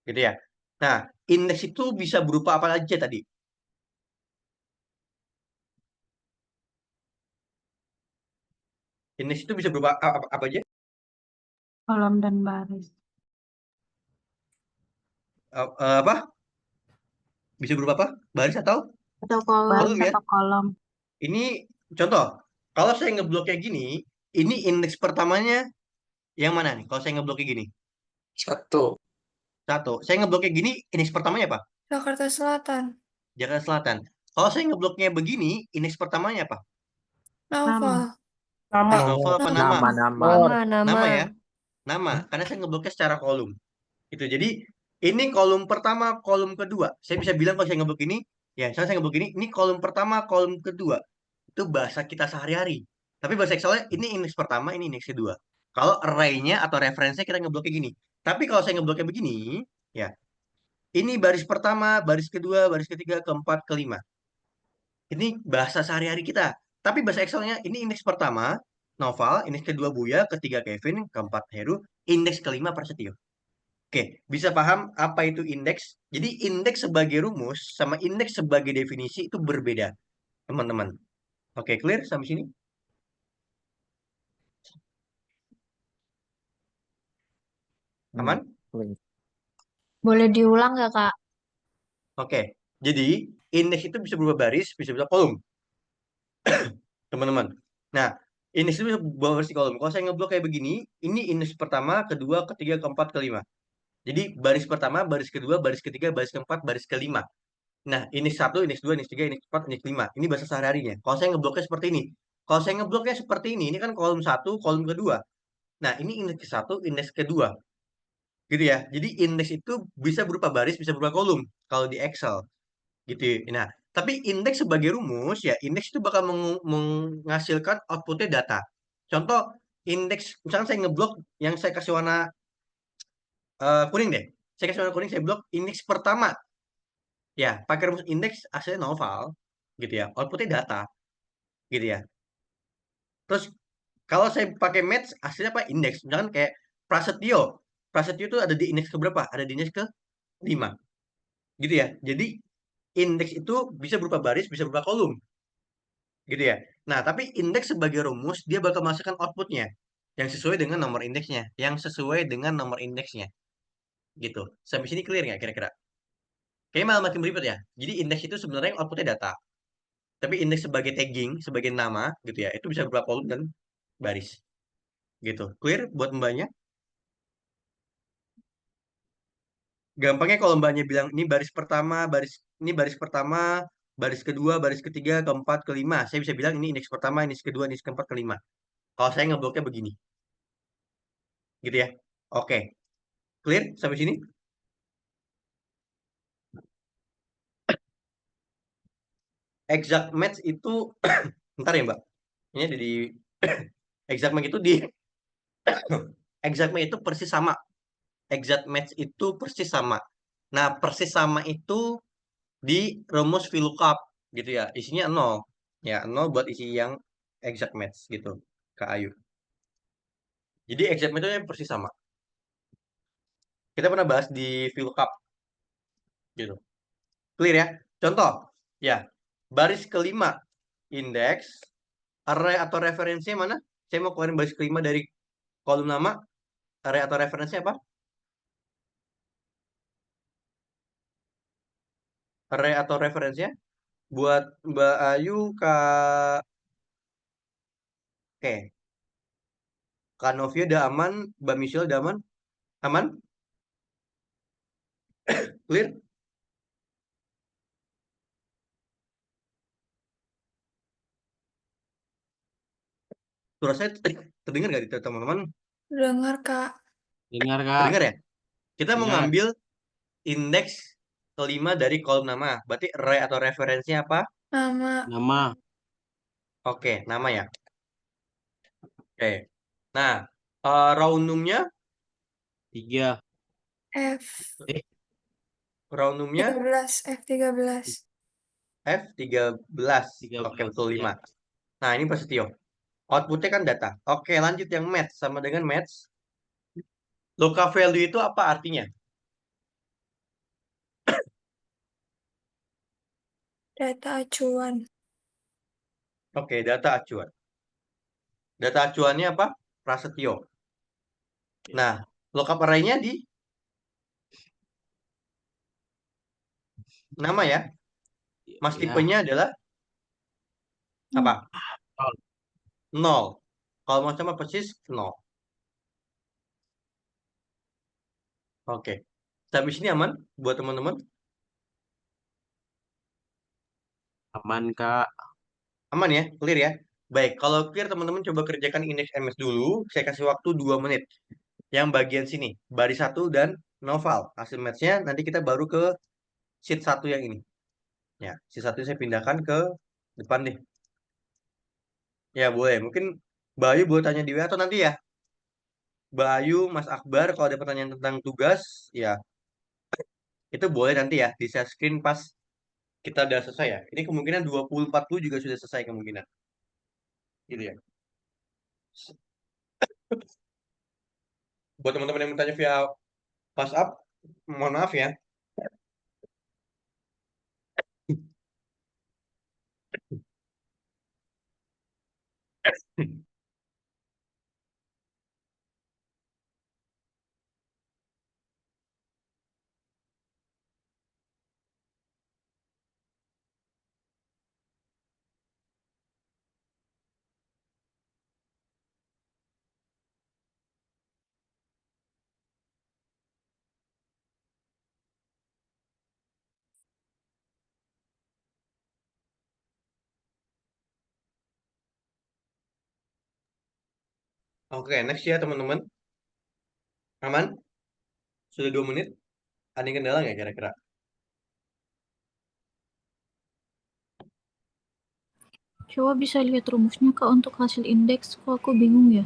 Gitu ya. Nah, indeks itu bisa berupa apa aja tadi? Indeks itu bisa berupa apa aja? Kolom dan baris. Apa? Bisa berupa apa? Baris atau? Atau kolom. Kolom ya? Atau kolom. Ini contoh. Kalau saya ngeblok kayak gini, ini indeks pertamanya yang mana nih? Kalau saya ngeblok kayak gini. Satu. Saya ngeblok kayak gini, indeks pertamanya apa? Jakarta Selatan. Jakarta Selatan. Kalau saya ngebloknya begini, indeks pertamanya apa? Novel. Novel apa nama? Nama. Nama ya. Nama. Karena saya ngebloknya secara kolom. Itu. Jadi ini kolom pertama, kolom kedua. Saya bisa bilang kalau saya ngeblok ini, ya saya ngeblok ini kolom pertama, kolom kedua. Itu bahasa kita sehari-hari. Tapi bahasa Excelnya ini indeks pertama, ini indeks kedua. Kalau array-nya atau referensinya kita ngebloknya gini. Tapi kalau saya ngebloknya begini, ya ini baris pertama, baris kedua, baris ketiga, keempat, kelima. Ini bahasa sehari-hari kita. Tapi bahasa Excelnya ini indeks pertama, Noval, indeks kedua Buya, ketiga Kevin, keempat Heru, indeks kelima Prasetyo. Oke, bisa paham apa itu indeks? Jadi indeks sebagai rumus sama indeks sebagai definisi itu berbeda, teman-teman. Oke, clear sampai sini? Aman? Boleh diulang nggak, Kak? Oke, jadi indeks itu bisa berubah baris, bisa berubah kolom. Teman-teman. Nah, indeks itu bisa berubah baris di kolom. Kalau saya ngeblok kayak begini, ini indeks pertama, kedua, ketiga, keempat, kelima. Jadi baris pertama, baris kedua, baris ketiga, baris keempat, baris kelima. Nah, indeks 1, indeks 2, indeks 3, indeks 4, indeks 5. Ini bahasa sehari-harinya. Kalau saya ngebloknya seperti ini. Kalau saya ngebloknya seperti ini kan kolom 1, kolom kedua. Nah, ini indeks ke-1, indeks kedua. Gitu ya. Jadi indeks itu bisa berupa baris, bisa berupa kolom kalau di Excel. Gitu. Nah, tapi indeks sebagai rumus ya, indeks itu bakal menghasilkan outputnya data. Contoh indeks, misalnya saya ngeblok yang saya kasih warna kuning deh. Saya kasih warna kuning, saya blok indeks pertama. Ya, pakai rumus indeks hasilnya Noval, gitu ya. Outputnya data, gitu ya. Terus kalau saya pakai match hasilnya apa? Indeks. Misalkan kayak Prasetyo. Prasetyo itu ada di indeks keberapa? Ada di indeks ke-5. Gitu ya. Jadi indeks itu bisa berupa baris, bisa berupa kolom. gitu ya. Nah, tapi indeks sebagai rumus dia bakal masukkan outputnya yang sesuai dengan nomor indeksnya, gitu. Sampai sini clear nggak kira-kira? Kayaknya malah makin ribet ya. Jadi indeks itu sebenarnya outputnya data, tapi indeks sebagai tagging, sebagai nama gitu ya, itu bisa berupa kolom dan baris, gitu. Clear buat mbaknya? Gampangnya kalau mbaknya bilang ini baris pertama, baris kedua, baris ketiga, keempat, kelima. Saya bisa bilang ini indeks pertama, indeks kedua, indeks keempat, kelima. Kalau saya ngebloknya begini, gitu ya. Oke, clear sampai sini? Exact match itu, ntar ya mbak. Ini ada di exact match itu di exact match itu persis sama. Exact match itu persis sama. Nah, persis sama itu di rumus VLOOKUP gitu ya. Isinya 0. Ya, 0 buat isi yang exact match gitu. Kak Ayu. Jadi exact match itu persis sama. Kita pernah bahas di VLOOKUP gitu. Clear ya? Contoh, ya. Baris kelima indeks array atau referensinya mana? Saya mau keluarin baris kelima dari kolom nama. Array atau referensinya apa? Array atau referensinya buat Mbak Ayu, Kak. Oke, Kak Novia udah aman, Mbak Michelle udah aman? Aman? Clear? Suara saya terdengar nggak di teman-teman? Dengar, Kak. Dengar, Kak. Terdengar ya? Kita mau Dengar. ngambil indeks kelima dari kolom nama. Berarti array atau referensinya apa? Nama. Nama. Oke, nama ya. Oke. Nah, roundnumnya, 3. F. roundnumnya 13. F13. F13. Oke, 13. betul Ya. 5. Nah, ini Prasetyo. Outputnya kan data. Oke, lanjut yang match. Sama dengan match. Local value itu apa artinya? Data acuan. Oke, data acuan. Data acuannya apa? Prasetyo. Nah, lookup array-nya di nama ya. Mas Ya. tipenya adalah apa? 0. Kalau mau sama persis 0. Oke. Sampai sini aman buat teman-teman? Aman, Kak. Aman ya? Clear ya? Baik, kalau clear teman-teman coba kerjakan indeks MS dulu. Saya kasih waktu 2 menit. Yang bagian sini, baris 1 dan novel. Hasil match-nya nanti kita baru ke sheet 1 yang ini. Ya, sheet 1 saya pindahkan ke depan deh. Ya, boleh. Mungkin Bayu boleh tanya di WA atau nanti ya. Bayu, Mas Akbar, kalau ada pertanyaan tentang tugas, ya itu boleh nanti ya di share screen pas kita udah selesai ya. Ini kemungkinan 20-40 juga sudah selesai kemungkinan. Gitu ya. Buat teman-teman yang bertanya via WhatsApp, mohon maaf ya. Oke, next ya teman-teman. Aman? Sudah 2 menit. Ada yang kendala nggak kira-kira? Coba bisa lihat rumusnya Kak untuk hasil indeks, kok aku bingung ya.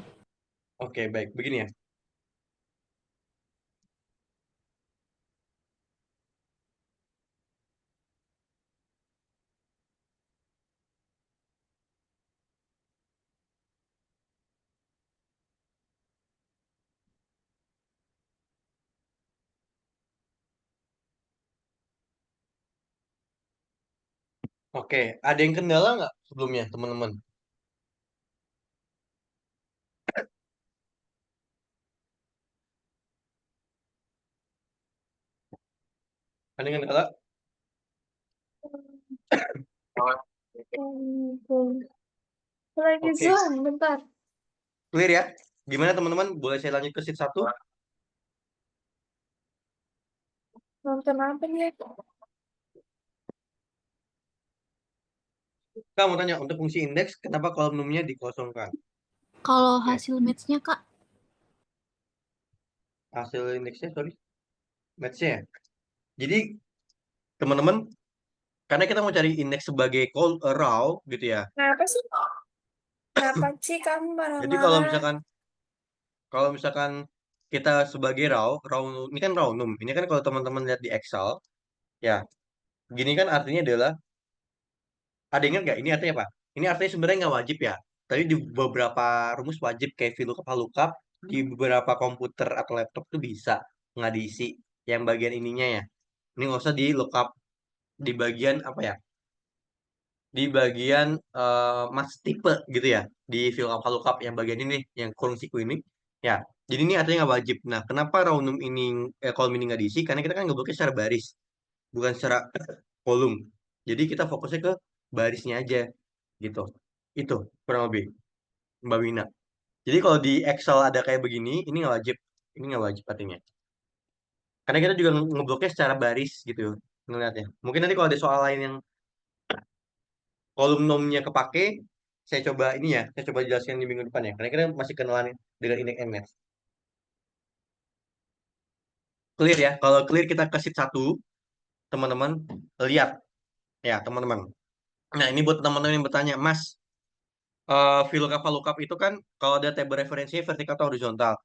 Oke, baik. Begini ya. Oke, ada yang kendala nggak sebelumnya, teman-teman? Ada yang kendala? Lagi Oke, Zoom, bentar. clear ya? Gimana teman-teman? Boleh saya lanjut ke sheet 1? Nonton apa nih? Kak mau tanya, untuk fungsi indeks, kenapa kolom numnya dikosongkan? Kalau Oke, hasil match-nya Kak, hasil indeksnya, sorry, match-nya ya. Jadi, teman-teman, karena kita mau cari indeks sebagai raw gitu ya. Kenapa sih? Kenapa sih kamu Jadi kalau marah-marah? misalkan kita sebagai raw ini kan raw num. Ini kan kalau teman-teman lihat di Excel, ya, gini kan artinya adalah, ada ingat nggak? Ini artinya apa? Ini artinya sebenarnya nggak wajib ya. Tapi di beberapa rumus wajib kayak VLOOKUP, HLOOKUP, di beberapa komputer atau laptop tuh bisa nggak diisi yang bagian ininya ya. Ini nggak usah di lookup di bagian apa ya? Di bagian mas tipe gitu ya. Di VLOOKUP, HLOOKUP yang bagian ini, yang kurung siku ini. Ya, jadi ini artinya nggak wajib. Nah, kenapa rawnum ini, kolom ini nggak diisi? Karena kita kan ngebloknya secara baris, bukan secara kolom. Jadi kita fokusnya ke barisnya aja gitu. Itu kurang lebih Mbak Wina. Jadi kalau di Excel ada kayak begini, ini nggak wajib. Ini nggak wajib artinya. Karena kita juga ngebloknya secara baris gitu ngeliatnya. Mungkin nanti kalau ada soal lain yang kolom nomnya kepake, saya coba ini ya, saya coba jelaskan di minggu depan ya. Karena kita masih kenalan dengan indeks MS. Clear ya? Kalau clear kita ke sheet 1, teman-teman lihat ya teman-teman. Nah ini buat teman-teman yang bertanya, Mas, VLOOKUP lookup itu kan kalau ada tabel referensinya vertikal atau horizontal.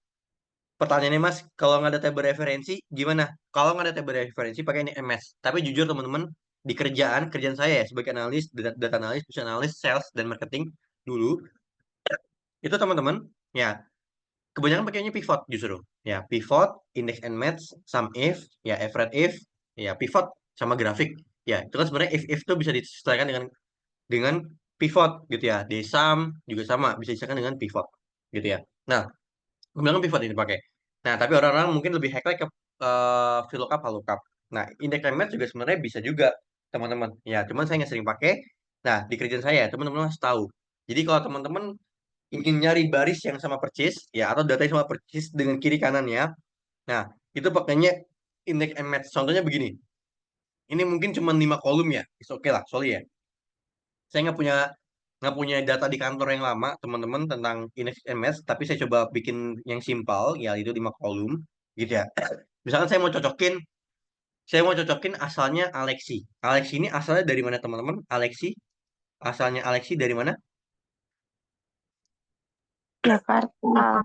Pertanyaannya Mas, kalau nggak ada tabel referensi gimana? Kalau nggak ada tabel referensi pakai ini MS. Tapi jujur teman-teman, di kerjaan saya ya sebagai analis, data analis, business analis, sales dan marketing dulu itu teman-teman ya kebanyakan pakainya pivot justru. Ya, pivot, index and match, sum if, ya average if, ya pivot sama grafik. Ya, itu kan sebenarnya if itu bisa disesuaikan dengan pivot gitu ya. Di sum juga sama bisa disesuaikan dengan pivot gitu ya. Nah, kebanyakan pivot ini dipakai. Nah, tapi orang-orang mungkin lebih hack ke VLOOKUP, HLOOKUP. Nah, index and match juga sebenarnya bisa juga, teman-teman. Ya, cuman saya nggak sering pakai. Nah, di kerjaan saya, teman-teman harus tahu. Jadi kalau teman-teman ingin nyari baris yang sama persis, ya, atau data yang sama persis dengan kiri kanannya, nah, itu pakainya index and match. Contohnya begini. Ini mungkin cuma 5 kolom ya. It's okay lah, sorry ya. Saya nggak punya data di kantor yang lama, teman-teman, tentang index and match, tapi saya coba bikin yang simpel, ya itu 5 kolom, gitu ya. Misalkan saya mau cocokin asalnya Alexi. Alexi ini asalnya dari mana, teman-teman? Asalnya Alexi dari mana? Jakarta.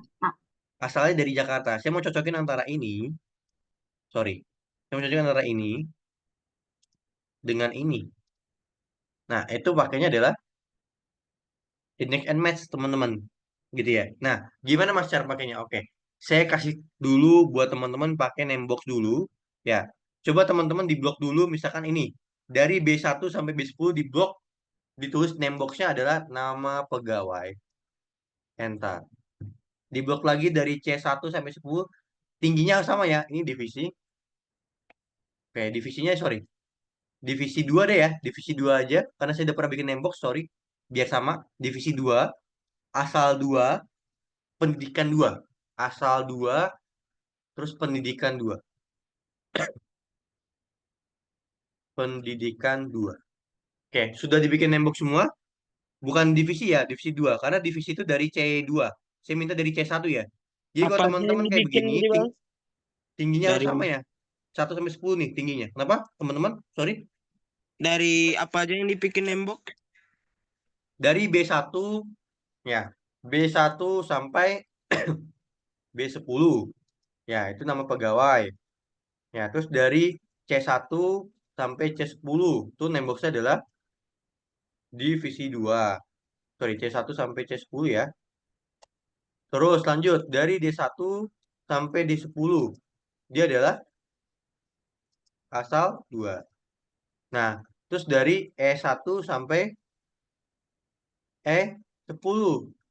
Asalnya dari Jakarta. Saya mau cocokin antara ini, sorry. Saya mau cocokin antara ini dengan ini. Nah, itu pakainya adalah index and match, teman-teman. Gitu ya. Nah, gimana Mas cara pakainya? Oke. Saya kasih dulu buat teman-teman pakai Namebox dulu. Ya. Coba teman-teman di blok dulu misalkan ini. Dari B1 sampai B10 di blok ditulis Nameboxnya adalah nama pegawai. Enter. Di blok lagi dari C1 sampai 10 tingginya sama ya. Ini divisi. Oke, divisinya sorry. Divisi 2 deh ya. Divisi 2 aja karena saya udah pernah bikin Namebox, sorry. Biar sama. Divisi 2, asal 2, pendidikan 2. Asal 2, terus pendidikan 2. Pendidikan 2. Oke, sudah dibikin nembok semua? Bukan divisi ya, divisi 2. Karena divisi itu dari C2. Saya minta dari C1 ya. Jadi kalau Apa aja yang teman-teman kayak dibikin begini, tadi, Bang? tingginya harus Dari sama ya. 1 sampai 10 nih tingginya. Kenapa, teman-teman? Sorry. apa aja yang dibikin nembok? Dari B1, ya. B1 sampai B10. Ya, itu nama pegawai. Ya, terus dari C1 sampai C10. Itu nemboknya adalah divisi 2. Sorry, C1 sampai C10 ya. Terus lanjut dari D1 sampai D10. Dia adalah asal 2. Nah, Terus dari E1 sampai E10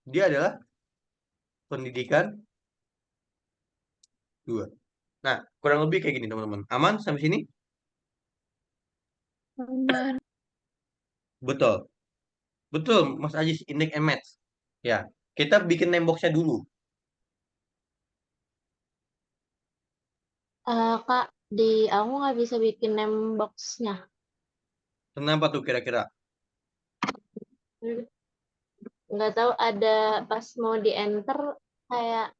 dia adalah pendidikan 2. Nah, kurang lebih kayak gini teman-teman. Aman sampai sini? Aman. Betul. Betul, Mas Ajis, Index and Match. Ya, kita bikin name-box-nya dulu. Kak, aku nggak bisa bikin name box-nya. Kenapa tuh kira-kira? Nggak tahu, ada pas mau di enter kayak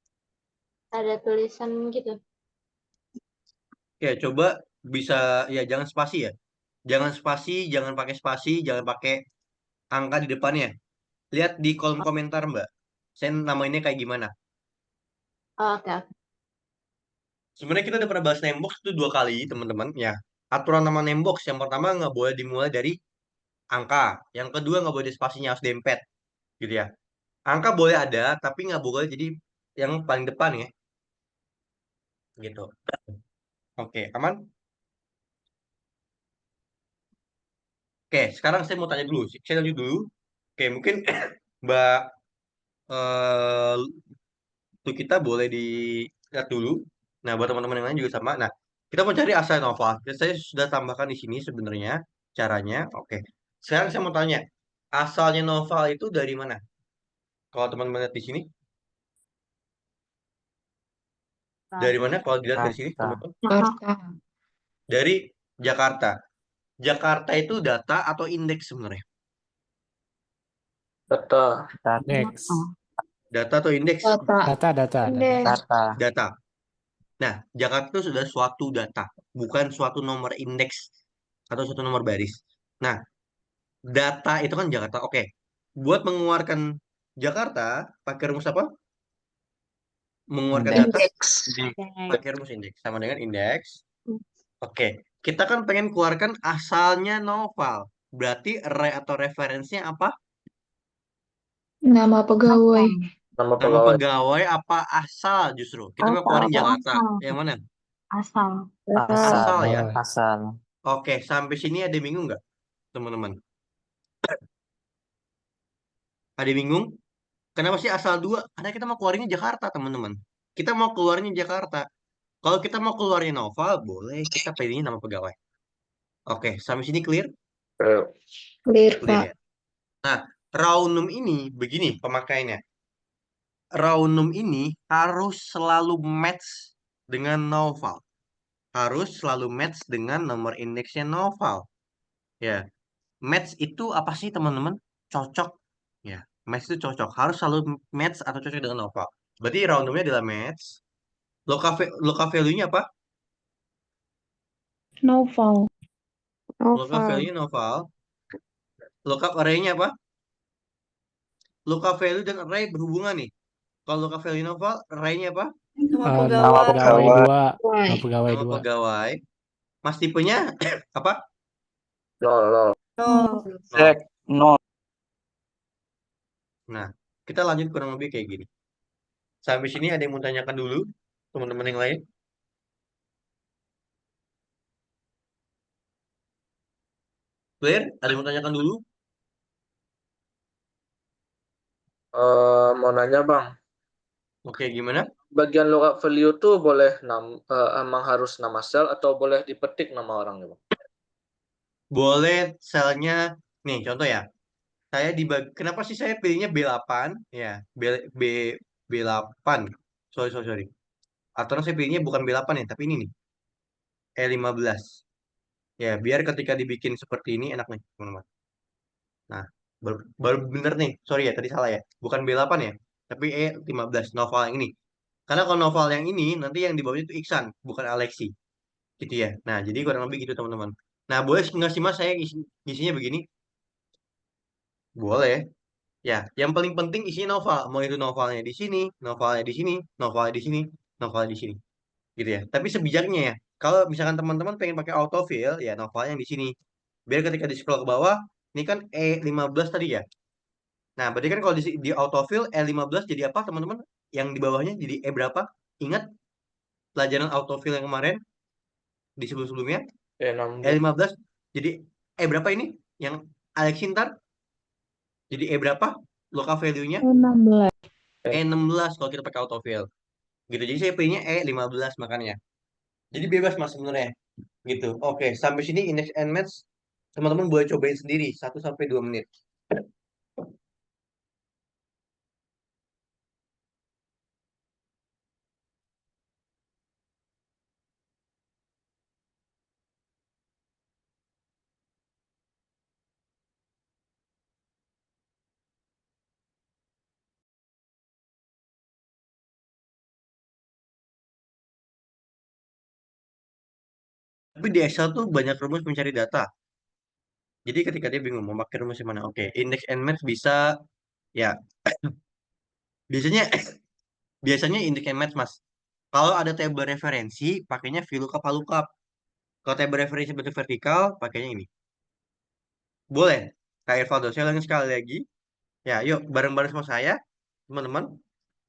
ada tulisan gitu. Oke, coba bisa ya jangan spasi ya. Jangan spasi, jangan pakai spasi, jangan pakai angka di depannya. Lihat di kolom komentar, Mbak. Saya namainnya kayak gimana? Oke, oke. Sebenarnya kita udah pernah bahas namebox itu 2 kali, teman-teman. Ya, aturan nama namebox yang pertama nggak boleh dimulai dari angka. Yang kedua nggak boleh ada spasinya, harus dempet, gitu ya. Angka boleh ada, tapi nggak boleh jadi yang paling depan ya, gitu. Oke, aman? Oke, sekarang saya mau tanya dulu. Saya lanjut dulu. Oke, mungkin Mbak eh untuk kita boleh dilihat dulu. Nah, buat teman-teman yang lain juga sama. Nah, kita mau cari asal novel. Saya sudah tambahkan di sini sebenarnya caranya. Oke. Sekarang saya mau tanya, asalnya novel itu dari mana? Kalau teman-teman lihat di sini, dari mana? Kalau dilihat dari sini, teman-teman, Jakarta. dari Jakarta. Jakarta itu data atau indeks sebenarnya? Betul. Next. Data atau indeks? Data. Indeks. Data. Nah, Jakarta itu sudah suatu data, bukan suatu nomor indeks atau suatu nomor baris. Nah, data itu kan Jakarta. Oke. Buat mengeluarkan Jakarta, pakai rumus apa? Mengeluarkan data Indeks. pakai rumus indeks sama dengan indeks. Oke. Kita kan pengen keluarkan asalnya novel. Berarti array atau referensinya apa? Nama pegawai. Nama Nama pegawai. pegawai apa asal justru? Kita mau keluarin Jakarta. Yang mana? Asal. Asal ya. Asal. Oke, sampai sini ada yang bingung nggak, teman-teman? Ada yang bingung? Kenapa sih asal 2? Karena kita mau keluarinnya Jakarta, teman-teman. Kita mau keluarnya Jakarta. Kalau kita mau keluarin novel, boleh kita pilihnya nama pegawai. Oke, sampai sini clear? Clear, Clear Pak. ya. Nah, raunum ini begini pemakaiannya. Raunum ini harus selalu match dengan novel. Harus selalu match dengan nomor indeksnya novel. Ya, match itu apa sih teman-teman? Cocok. Ya, match itu cocok. Harus selalu match atau cocok dengan novel. Berarti raunumnya adalah match. Local value-nya apa? Novel. Local value-nya novel. Lookup array-nya apa? Lookup value dan array berhubungan nih. Kalau lookup value novel, array-nya apa? Nama Nama pegawai 2. Nama pegawai Nama 2. pegawai. Mas tipenya apa? Nol. Nol. Nol. Nah, kita lanjut kurang lebih kayak gini. Sampai sini ada yang mau tanyakan dulu, teman-teman yang lain? Clear? Ada yang mau tanyakan dulu? Mau nanya Bang, Oke, gimana? bagian lookup value tuh boleh emang harus nama sel atau boleh dipetik nama orang ya Bang? Boleh selnya, nih contoh ya. Saya kenapa sih saya pilihnya B8? Ya, B, B8. Sorry. Atau saya pilihnya bukan B8 ya, tapi ini nih. E15. Ya, biar ketika dibikin seperti ini enak nih, teman-teman. Nah, baru bener nih. Sorry ya, tadi salah ya. Bukan B8 ya, tapi E15 novel yang ini. Karena kalau novel yang ini, nanti yang di bawahnya itu Iksan, bukan Alexi. Gitu ya. Nah, jadi kurang lebih gitu, teman-teman. Nah, boleh nggak sih Mas saya isinya begini? Boleh. Ya, yang paling penting isinya novel. Mau itu novelnya di sini, novelnya di sini, novelnya di sini, novelnya di sini. Gitu ya. Tapi sebijaknya ya, kalau misalkan teman-teman pengen pakai autofill, ya novelnya yang di sini. Biar ketika di scroll ke bawah, ini kan E15 tadi ya. Nah, berarti kan kalau di autofill E15 jadi apa teman-teman? Yang di bawahnya jadi E berapa? Ingat pelajaran autofill yang kemarin di sebelum-sebelumnya? E16. E15 jadi berapa ini? Yang Alexi ntar? Jadi berapa? Local value-nya? 16. 16 kalau kita pakai autofill. Gitu. Jadi saya pilihnya 15 makanya. Jadi bebas mas sebenarnya. Gitu. Oke, sampai sini index and match. Teman-teman boleh cobain sendiri 1 sampai 2 menit. Tapi di Excel tuh banyak rumus mencari data. Jadi ketika dia bingung mau pakai rumus yang mana, oke, index and match bisa, ya. biasanya biasanya index and match mas. Kalau ada tabel referensi, pakainya VLOOKUP HLOOKUP. Kalau tabel referensi bentuk vertikal, pakainya ini. Boleh. Kak Irvaldo, saya ulangi sekali lagi. Ya, yuk bareng-bareng sama saya, teman-teman.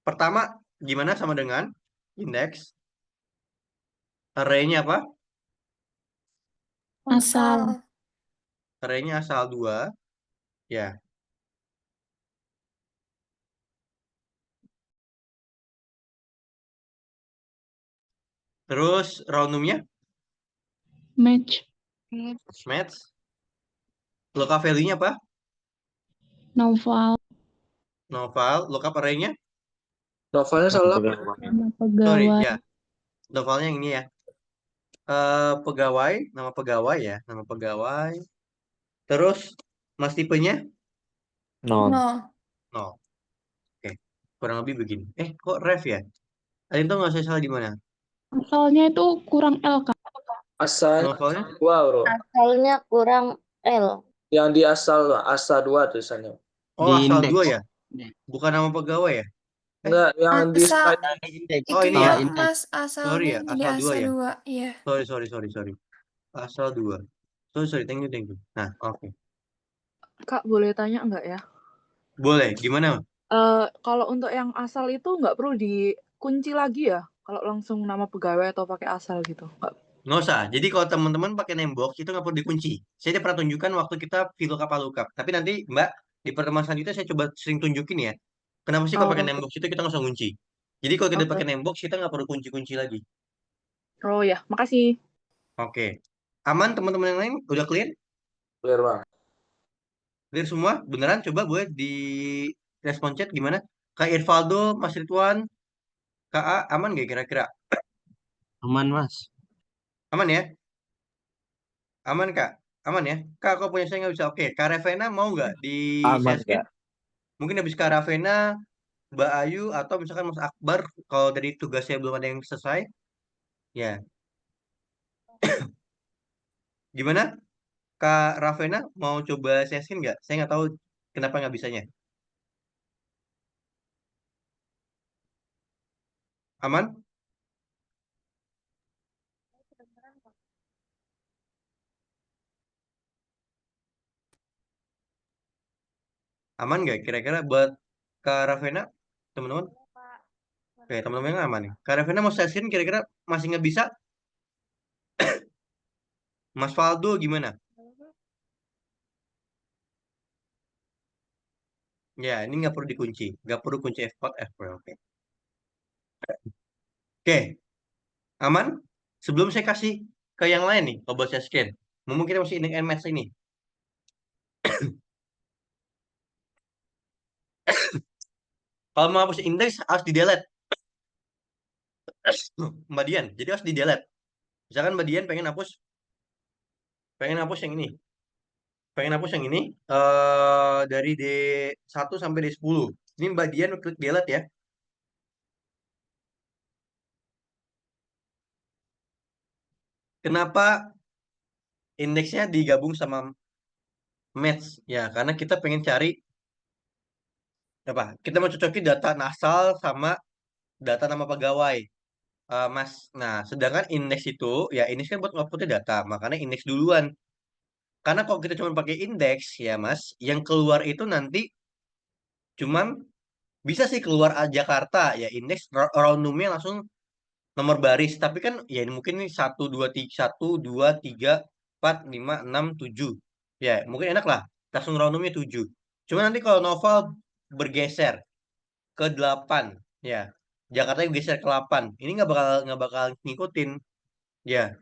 Pertama, gimana sama dengan index? Array-nya apa? Asal. Array-nya asal 2. Ya. Terus roundnumnya? Match. Match. Lookup value-nya apa? Novel. Novel. Lookup array-nya? Novelnya salah. Nama Sorry, pegawai. ya. Novelnya yang ini ya. Pegawai, nama pegawai ya. Nama pegawai. Terus, mas tipenya? Nol. Nol. Oke. Kurang lebih begini. Kok ref ya? Ada yang tahu nggak saya salah di mana? Asalnya itu kurang L, Kak. Asal Novelnya? 2 bro. Asalnya kurang L. Yang di asal 2 tulisannya. Oh, Di asal indeks. 2 ya? Bukan nama pegawai ya? Enggak, yang di slide. Oh, ini Salah ya. indeks. Sorry ya, asal 2 ya. Iya. Sorry. Asal 2. Sorry, thank you. Nah, oke. Kak, boleh tanya nggak ya? Boleh, gimana? Kalau untuk yang asal itu nggak perlu dikunci lagi ya? Kalau langsung nama pegawai atau pakai asal gitu? Nggak usah. Jadi kalau teman-teman pakai namebox itu nggak perlu dikunci. Saya pernah tunjukkan waktu kita VLOOKUP HLOOKUP. Tapi nanti Mbak di pertemuan selanjutnya saya coba sering tunjukin ya. Kenapa sih kalau pakai Oh, namebox itu kita nggak usah kunci? Jadi kalau kita oke. pakai namebox kita nggak perlu kunci-kunci lagi. Oh ya, makasih. Oke. Aman teman-teman yang lain? Udah clear? Clear bang. Clear semua? Beneran? Coba boleh di respon chat gimana? Kak Irvaldo, Mas Ridwan, Kak A, aman nggak kira-kira? Aman mas. Aman ya? Aman Kak? Aman ya? Kak, kok punya saya nggak bisa? Oke, Kak Revena mau nggak di Aman, share screen? Kak. Mungkin habis Kak Ravena, Mbak Ayu, atau misalkan Mas Akbar, kalau dari tugasnya belum ada yang selesai, ya. Gimana? Kak Ravena mau coba share screen nggak? Saya nggak tahu kenapa nggak bisanya. Aman? Aman nggak kira-kira buat Kak Ravena, teman-teman? Oke, teman-teman yang aman nih. Kak Ravena mau share screen kira-kira masih nggak bisa? Mas Faldo gimana? Ya, ini nggak perlu dikunci. Nggak perlu kunci F4, F4. Oke. Oke, aman? Sebelum saya kasih ke yang lain nih, kalau buat share screen. Mungkin kita masih index and match ini. Kalau mau hapus indeks harus di-delete. Mbak Dian, jadi harus di-delete. Misalkan Mbak Dian pengen hapus yang ini. Pengen hapus yang ini dari D1 sampai D10. Ini Mbak Dian klik delete ya. Kenapa indeksnya digabung sama match? Ya, karena kita pengen cari apa? Kita mau cocokin data asal sama data nama pegawai. Mas, nah sedangkan indeks itu ya indeks kan buat outputnya data, makanya indeks duluan. Karena kalau kita cuma pakai indeks ya Mas, yang keluar itu nanti cuman bisa sih keluar Jakarta ya indeks roundnumnya langsung nomor baris. Tapi kan ya ini mungkin nih 1 2 3 1 2 3 4 5 6 7. Ya, mungkin enak lah. Langsung roundumnya 7. Cuma nanti kalau novel bergeser ke 8, ya. Jakarta geser ke 8. Ini nggak bakal ngikutin ya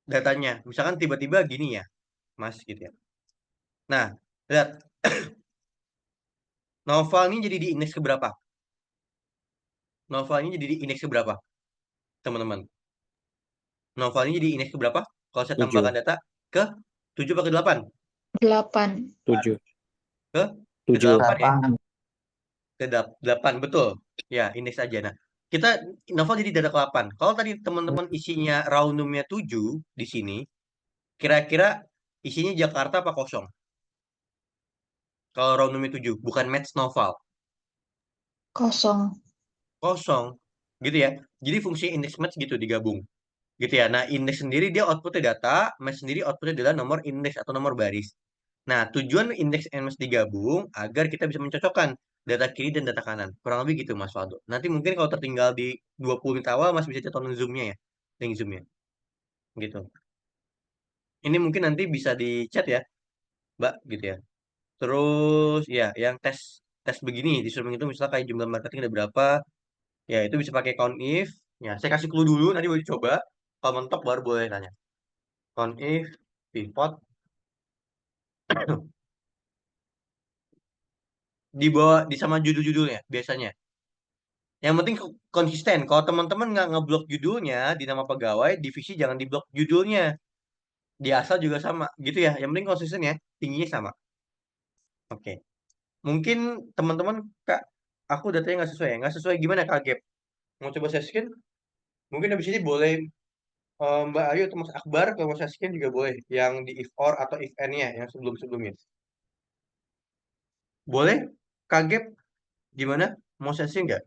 datanya. Misalkan tiba-tiba gini ya, Mas gitu ya. Nah, lihat novel ini jadi di indeks keberapa? Novel ini jadi di indeks keberapa, teman-teman? Novel ini jadi indeks keberapa? Kalau saya 7. tambahkan data ke 7 atau ke 8? 8. 7. Ke 7. 8 ya? Ke 8, betul. Ya, indeks aja. Nah, kita novel jadi data ke 8. Kalau tadi teman-teman isinya roundumnya 7 di sini, kira-kira isinya Jakarta apa kosong? Kalau roundumnya 7, bukan match novel. Kosong. Kosong. Gitu ya. Jadi fungsi index match gitu digabung. Gitu ya. Nah, indeks sendiri dia outputnya data, match sendiri outputnya adalah nomor indeks atau nomor baris. Nah, tujuan indeks and match digabung agar kita bisa mencocokkan data kiri dan data kanan. Kurang lebih gitu, Mas Faldo. Nanti mungkin kalau tertinggal di 20 menit awal, Mas bisa tonton zoom-nya ya. Link zoom-nya. Gitu. Ini mungkin nanti bisa di chat ya, Mbak, gitu ya. Terus, ya, yang tes tes begini, disuruh menghitung misalnya kayak jumlah marketing ada berapa, ya itu bisa pakai count if. Ya, saya kasih clue dulu, nanti boleh coba. Kalau mentok baru boleh tanya. Count if, pivot, di bawah di sama judul-judulnya biasanya. Yang penting konsisten. Kalau teman-teman nggak ngeblok judulnya di nama pegawai, divisi jangan diblok judulnya. Di asal juga sama, gitu ya. Yang penting konsisten ya, tingginya sama. Oke. Mungkin teman-teman, Kak, aku datanya nggak sesuai ya. Nggak sesuai gimana, Kak Gap? Mau coba saya scan? Mungkin habis ini boleh Mbak Ayu atau Mas Akbar, kalau mau saya scan juga boleh. Yang di if or atau if and-nya, yang sebelum-sebelumnya. Boleh? Kak Gap, gimana? Mau saya scan nggak?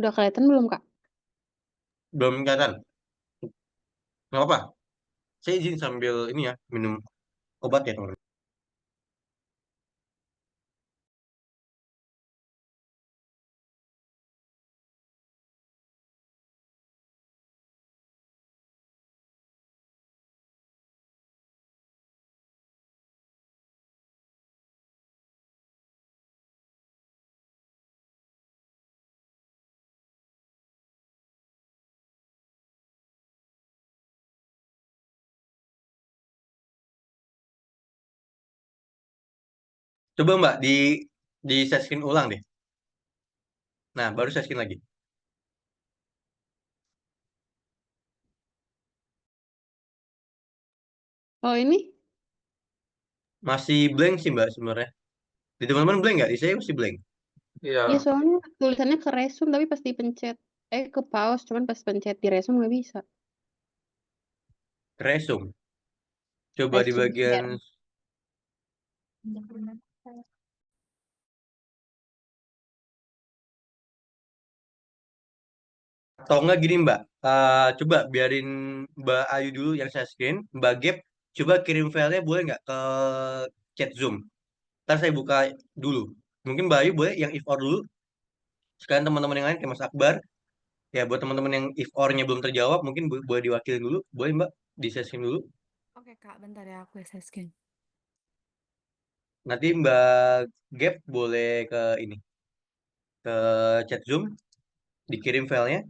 Udah kelihatan belum, Kak? Belum kelihatan. Nggak apa-apa. Saya izin sambil ini ya, minum obat ya, teman-teman. Coba Mbak di share screen ulang deh. Nah, baru share screen lagi. Oh, ini? Masih blank sih Mbak sebenarnya. Di teman-teman blank nggak? Di saya masih blank. Iya. Ya, soalnya tulisannya ke resume tapi pas dipencet. Ke pause, cuman pas pencet di resume nggak bisa. Resume. Coba di Resume, bagian ya. atau enggak gini Mbak. Coba biarin Mbak Ayu dulu yang share screen. Mbak Gap, coba kirim filenya boleh nggak ke chat Zoom. Ntar saya buka dulu. Mungkin Mbak Ayu boleh yang if or dulu. Sekarang teman-teman yang lain kayak Mas Akbar. Ya buat teman-teman yang if or-nya belum terjawab, mungkin boleh diwakilin dulu. Boleh Mbak di share screen dulu. Oke Kak, bentar ya aku share screen. Nanti Mbak Gap boleh ke ini, ke chat Zoom, dikirim filenya.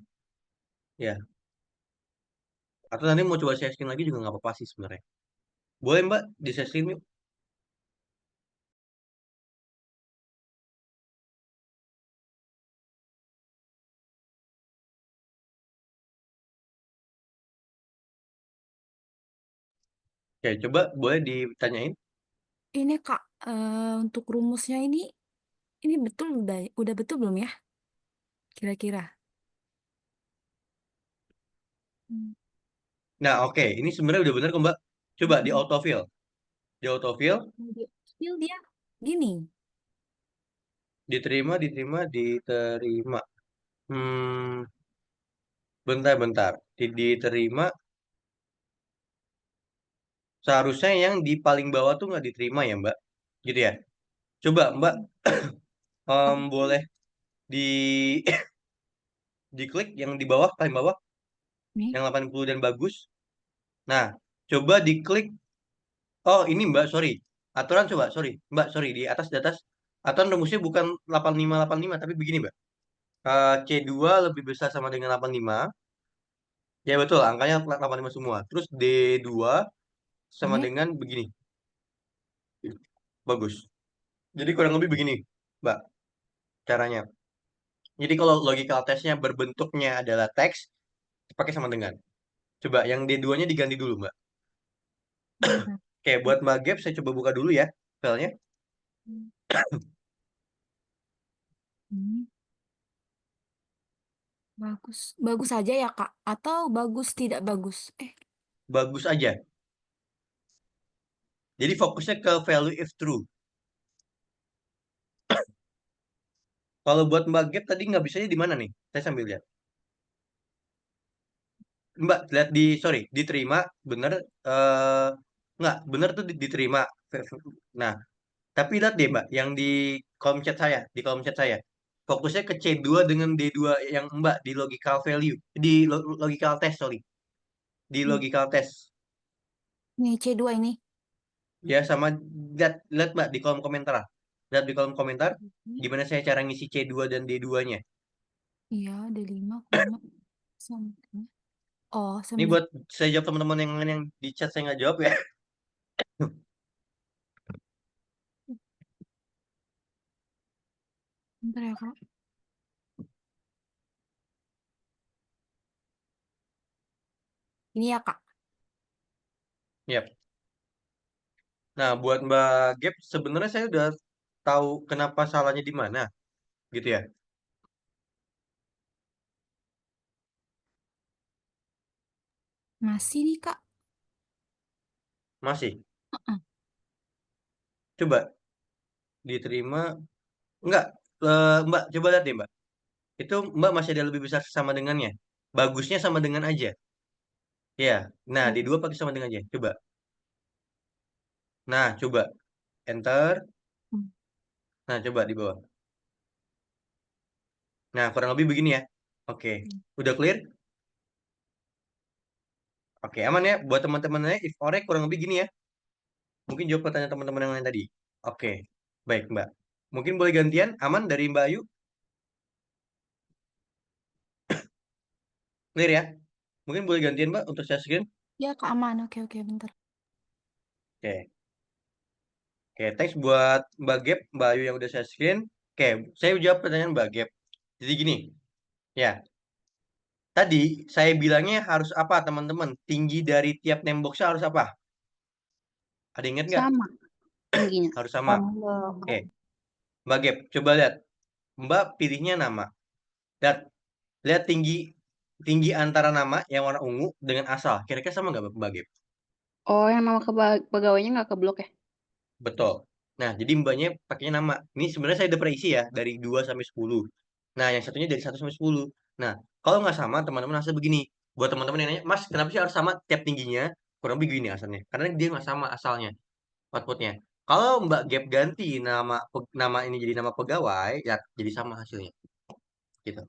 Ya. Atau nanti mau coba share screen lagi juga nggak apa-apa sih sebenarnya. Boleh Mbak di share screen yuk. Oke, coba boleh ditanyain. Ini Kak, untuk rumusnya ini betul udah betul belum ya? Kira-kira. Nah, oke, ini sebenarnya udah bener kok Mbak. Coba di autofill. Di autofill, Skill dia gini. diterima, diterima. Bentar. Diterima. seharusnya yang di paling bawah tuh nggak diterima ya Mbak, gitu ya. Coba Mbak boleh di diklik yang di bawah, paling bawah, Nih. yang 80 dan bagus. Nah, coba diklik. Oh, ini Mbak, sorry. Aturan coba, sorry. Mbak, sorry. Di atas. Aturan rumusnya bukan 8585, tapi begini Mbak. C2 lebih besar sama dengan 85. Ya betul, angkanya 85 semua. Terus D2 sama Ini. dengan begini. Bagus. Jadi kurang lebih begini, Mbak, caranya. Jadi kalau logical testnya berbentuknya adalah teks, pakai sama dengan. Coba yang D2-nya diganti dulu, Mbak. Bentar. Oke, buat Mbak Gap, saya coba buka dulu ya filenya. Hmm. Bagus aja ya Kak, atau bagus tidak bagus? Bagus aja. Jadi fokusnya ke value if true. Kalau buat Mbak Gap tadi nggak bisanya di mana nih? Saya sambil lihat. Mbak, lihat sorry, diterima, bener, nggak, bener tuh diterima. Nah, tapi lihat deh Mbak, yang di kolom chat saya. Fokusnya ke C2 dengan D2 yang Mbak di logical value, di logical test, sorry. Di logical test. Nih C2 ini. Ya, sama lihat Mbak di kolom komentar. Lihat di kolom komentar, gimana saya cara ngisi C2 dan D2-nya. Iya, D5, koma. Oh, Ini 9. buat saya jawab teman-teman yang di chat saya nggak jawab ya. Bentar ya Kak. Ini ya Kak. Yap. Nah, buat Mbak Gap, sebenarnya saya udah tahu kenapa salahnya di mana, gitu ya. Masih nih Kak. Masih. Heeh. Coba diterima. Enggak, Mbak, coba lihat deh, Mbak. Itu Mbak masih ada lebih besar sama dengannya. Bagusnya sama dengan aja. Ya. Nah, di dua pakai sama dengan aja. Coba. Nah, coba. Enter. Nah, coba di bawah. Nah, kurang lebih begini ya. Oke. Udah clear? Oke, aman ya. Buat teman-temannya, if orek kurang lebih gini ya. Mungkin jawab pertanyaan teman-teman yang lain tadi. Oke. Baik, Mbak. Mungkin boleh gantian. Aman dari Mbak Ayu? Clear ya? Mungkin boleh gantian, Mbak, untuk share screen. Ya Kak, aman. Oke, bentar. Oke. Oke, thanks buat Mbak Gap, Mbak Ayu yang udah share screen. Oke, saya jawab pertanyaan Mbak Gap. Jadi gini, ya. Tadi saya bilangnya harus apa, teman-teman? Tinggi dari tiap name box harus apa? Ada ingat nggak? Sama tingginya. Harus sama. Oke. Mbak Gap, coba lihat. Mbak pilihnya nama. Lihat tinggi antara nama yang warna ungu dengan asal. Kira-kira sama nggak Mbak Gap? Oh, yang nama pegawainya nggak keblok ya? Betul. Nah, jadi mbaknya pakainya nama. Ini sebenarnya saya udah pernah isi ya, dari 2 sampai 10. Nah, yang satunya dari 1 sampai 10. Nah, kalau nggak sama, teman-teman harus begini. Buat teman-teman yang nanya, Mas, kenapa sih harus sama tiap tingginya? Kurang lebih gini asalnya. Karena dia nggak sama asalnya, outputnya. Kalau Mbak Gap ganti nama ini jadi nama pegawai, ya jadi sama hasilnya. Gitu.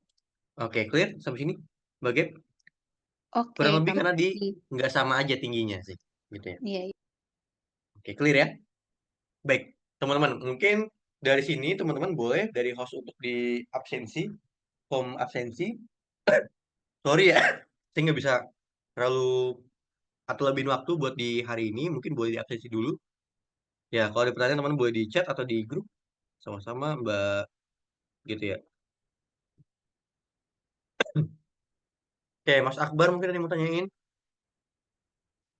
Oke, clear sampai sini, Mbak Gap? Oke, Kurang lebih tambah karena di lagi. nggak sama aja tingginya sih. Gitu ya. Iya, iya. Oke, clear ya? Baik, teman-teman, mungkin dari sini teman-teman boleh dari host untuk di absensi, home absensi. Sorry ya, saya nggak bisa terlalu atau lebihin waktu buat di hari ini. Mungkin boleh di absensi dulu. Ya, kalau ada pertanyaan teman-teman boleh di chat atau di grup sama-sama Mbak gitu ya. Oke, Mas Akbar mungkin ada yang mau tanyain.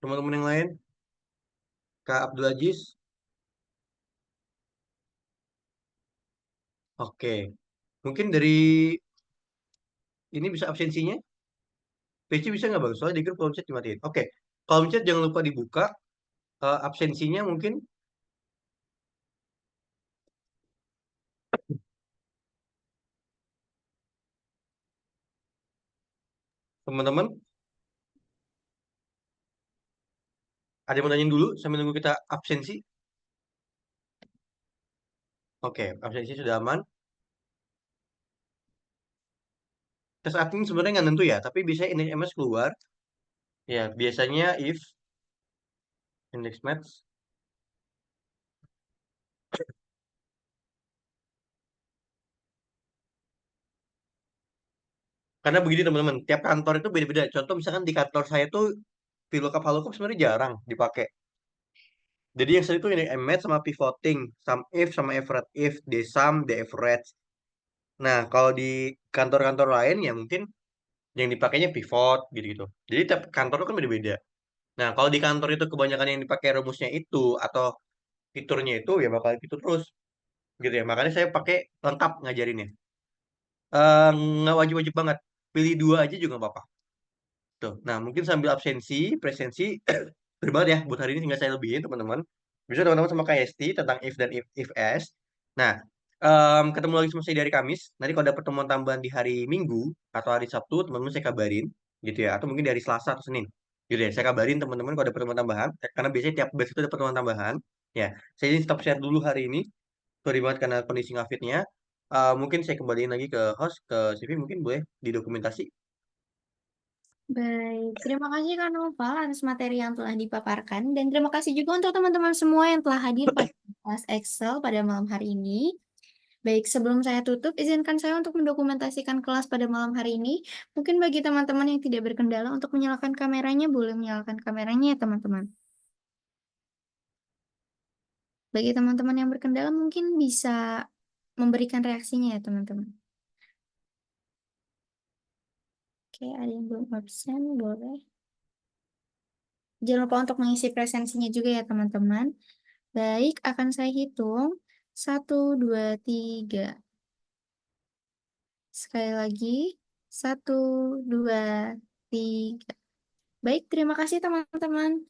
Teman-teman yang lain, Kak Abdul Aziz. Oke, mungkin dari ini bisa absensinya. PC bisa nggak Bang? Soalnya di grup kolom chat dimatiin. Oke, kolom chat jangan lupa dibuka. Absensinya mungkin teman-teman Ada yang mau nanyain dulu sambil nunggu kita absensi? Oke, absensi sudah aman. Tes admin sebenarnya nggak nentu ya, tapi biasanya index MS keluar. Ya, biasanya if index match. Karena begini teman-teman, tiap kantor itu beda-beda. Contoh misalkan di kantor saya tuh VLOOKUP HLOOKUP sebenarnya jarang dipakai. Jadi yang sering itu index match sama pivoting, SUMIF sama average if, DSUM, average. Nah, kalau di kantor-kantor lain ya mungkin yang dipakainya pivot gitu-gitu. Jadi tiap kantor itu kan beda-beda. Nah, kalau di kantor itu kebanyakan yang dipakai rumusnya itu atau fiturnya itu ya bakal gitu terus gitu ya. Makanya saya pakai lengkap ngajarinnya. Nggak wajib-wajib banget. Pilih 2 aja juga nggak apa-apa. Tuh. Nah, mungkin sambil absensi, presensi, sorry banget ya buat hari ini tinggal saya lebihin teman-teman. Bisa teman-teman sama KST tentang if dan if else. Nah, ketemu lagi sama saya dari Kamis. Nanti kalau ada pertemuan tambahan di hari Minggu atau hari Sabtu, teman-teman saya kabarin gitu ya. Atau mungkin di hari Selasa atau Senin. Gitu ya, saya kabarin teman-teman kalau ada pertemuan tambahan. Karena biasanya tiap batch itu ada pertemuan tambahan. Ya, saya ini stop share dulu hari ini. Sorry banget karena kondisi ngafitnya. Mungkin saya kembaliin lagi ke host, ke CV mungkin boleh didokumentasi. Baik, terima kasih Kak Noval atas materi yang telah dipaparkan dan terima kasih juga untuk teman-teman semua yang telah hadir pada kelas Excel pada malam hari ini. Baik, sebelum saya tutup, izinkan saya untuk mendokumentasikan kelas pada malam hari ini. Mungkin bagi teman-teman yang tidak berkendala untuk menyalakan kameranya, boleh menyalakan kameranya ya teman-teman. Bagi teman-teman yang berkendala mungkin bisa memberikan reaksinya ya teman-teman. Oke, ada yang belum absen, boleh. Jangan lupa untuk mengisi presensinya juga ya teman-teman. Baik, akan saya hitung. 1, 2, 3. Sekali lagi. 1, 2, 3. Baik, terima kasih teman-teman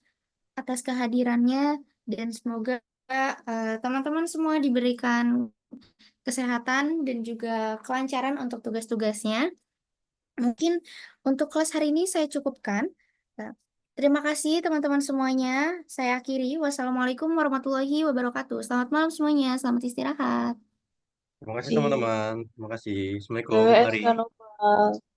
atas kehadirannya dan semoga teman-teman semua diberikan kesehatan dan juga kelancaran untuk tugas-tugasnya. Mungkin untuk kelas hari ini saya cukupkan. Terima kasih teman-teman semuanya. Saya akhiri. Wassalamualaikum warahmatullahi wabarakatuh. Selamat malam semuanya. Selamat istirahat. Terima kasih teman-teman. Terima kasih. Assalamualaikum. BWS Mari. Kak Nopal.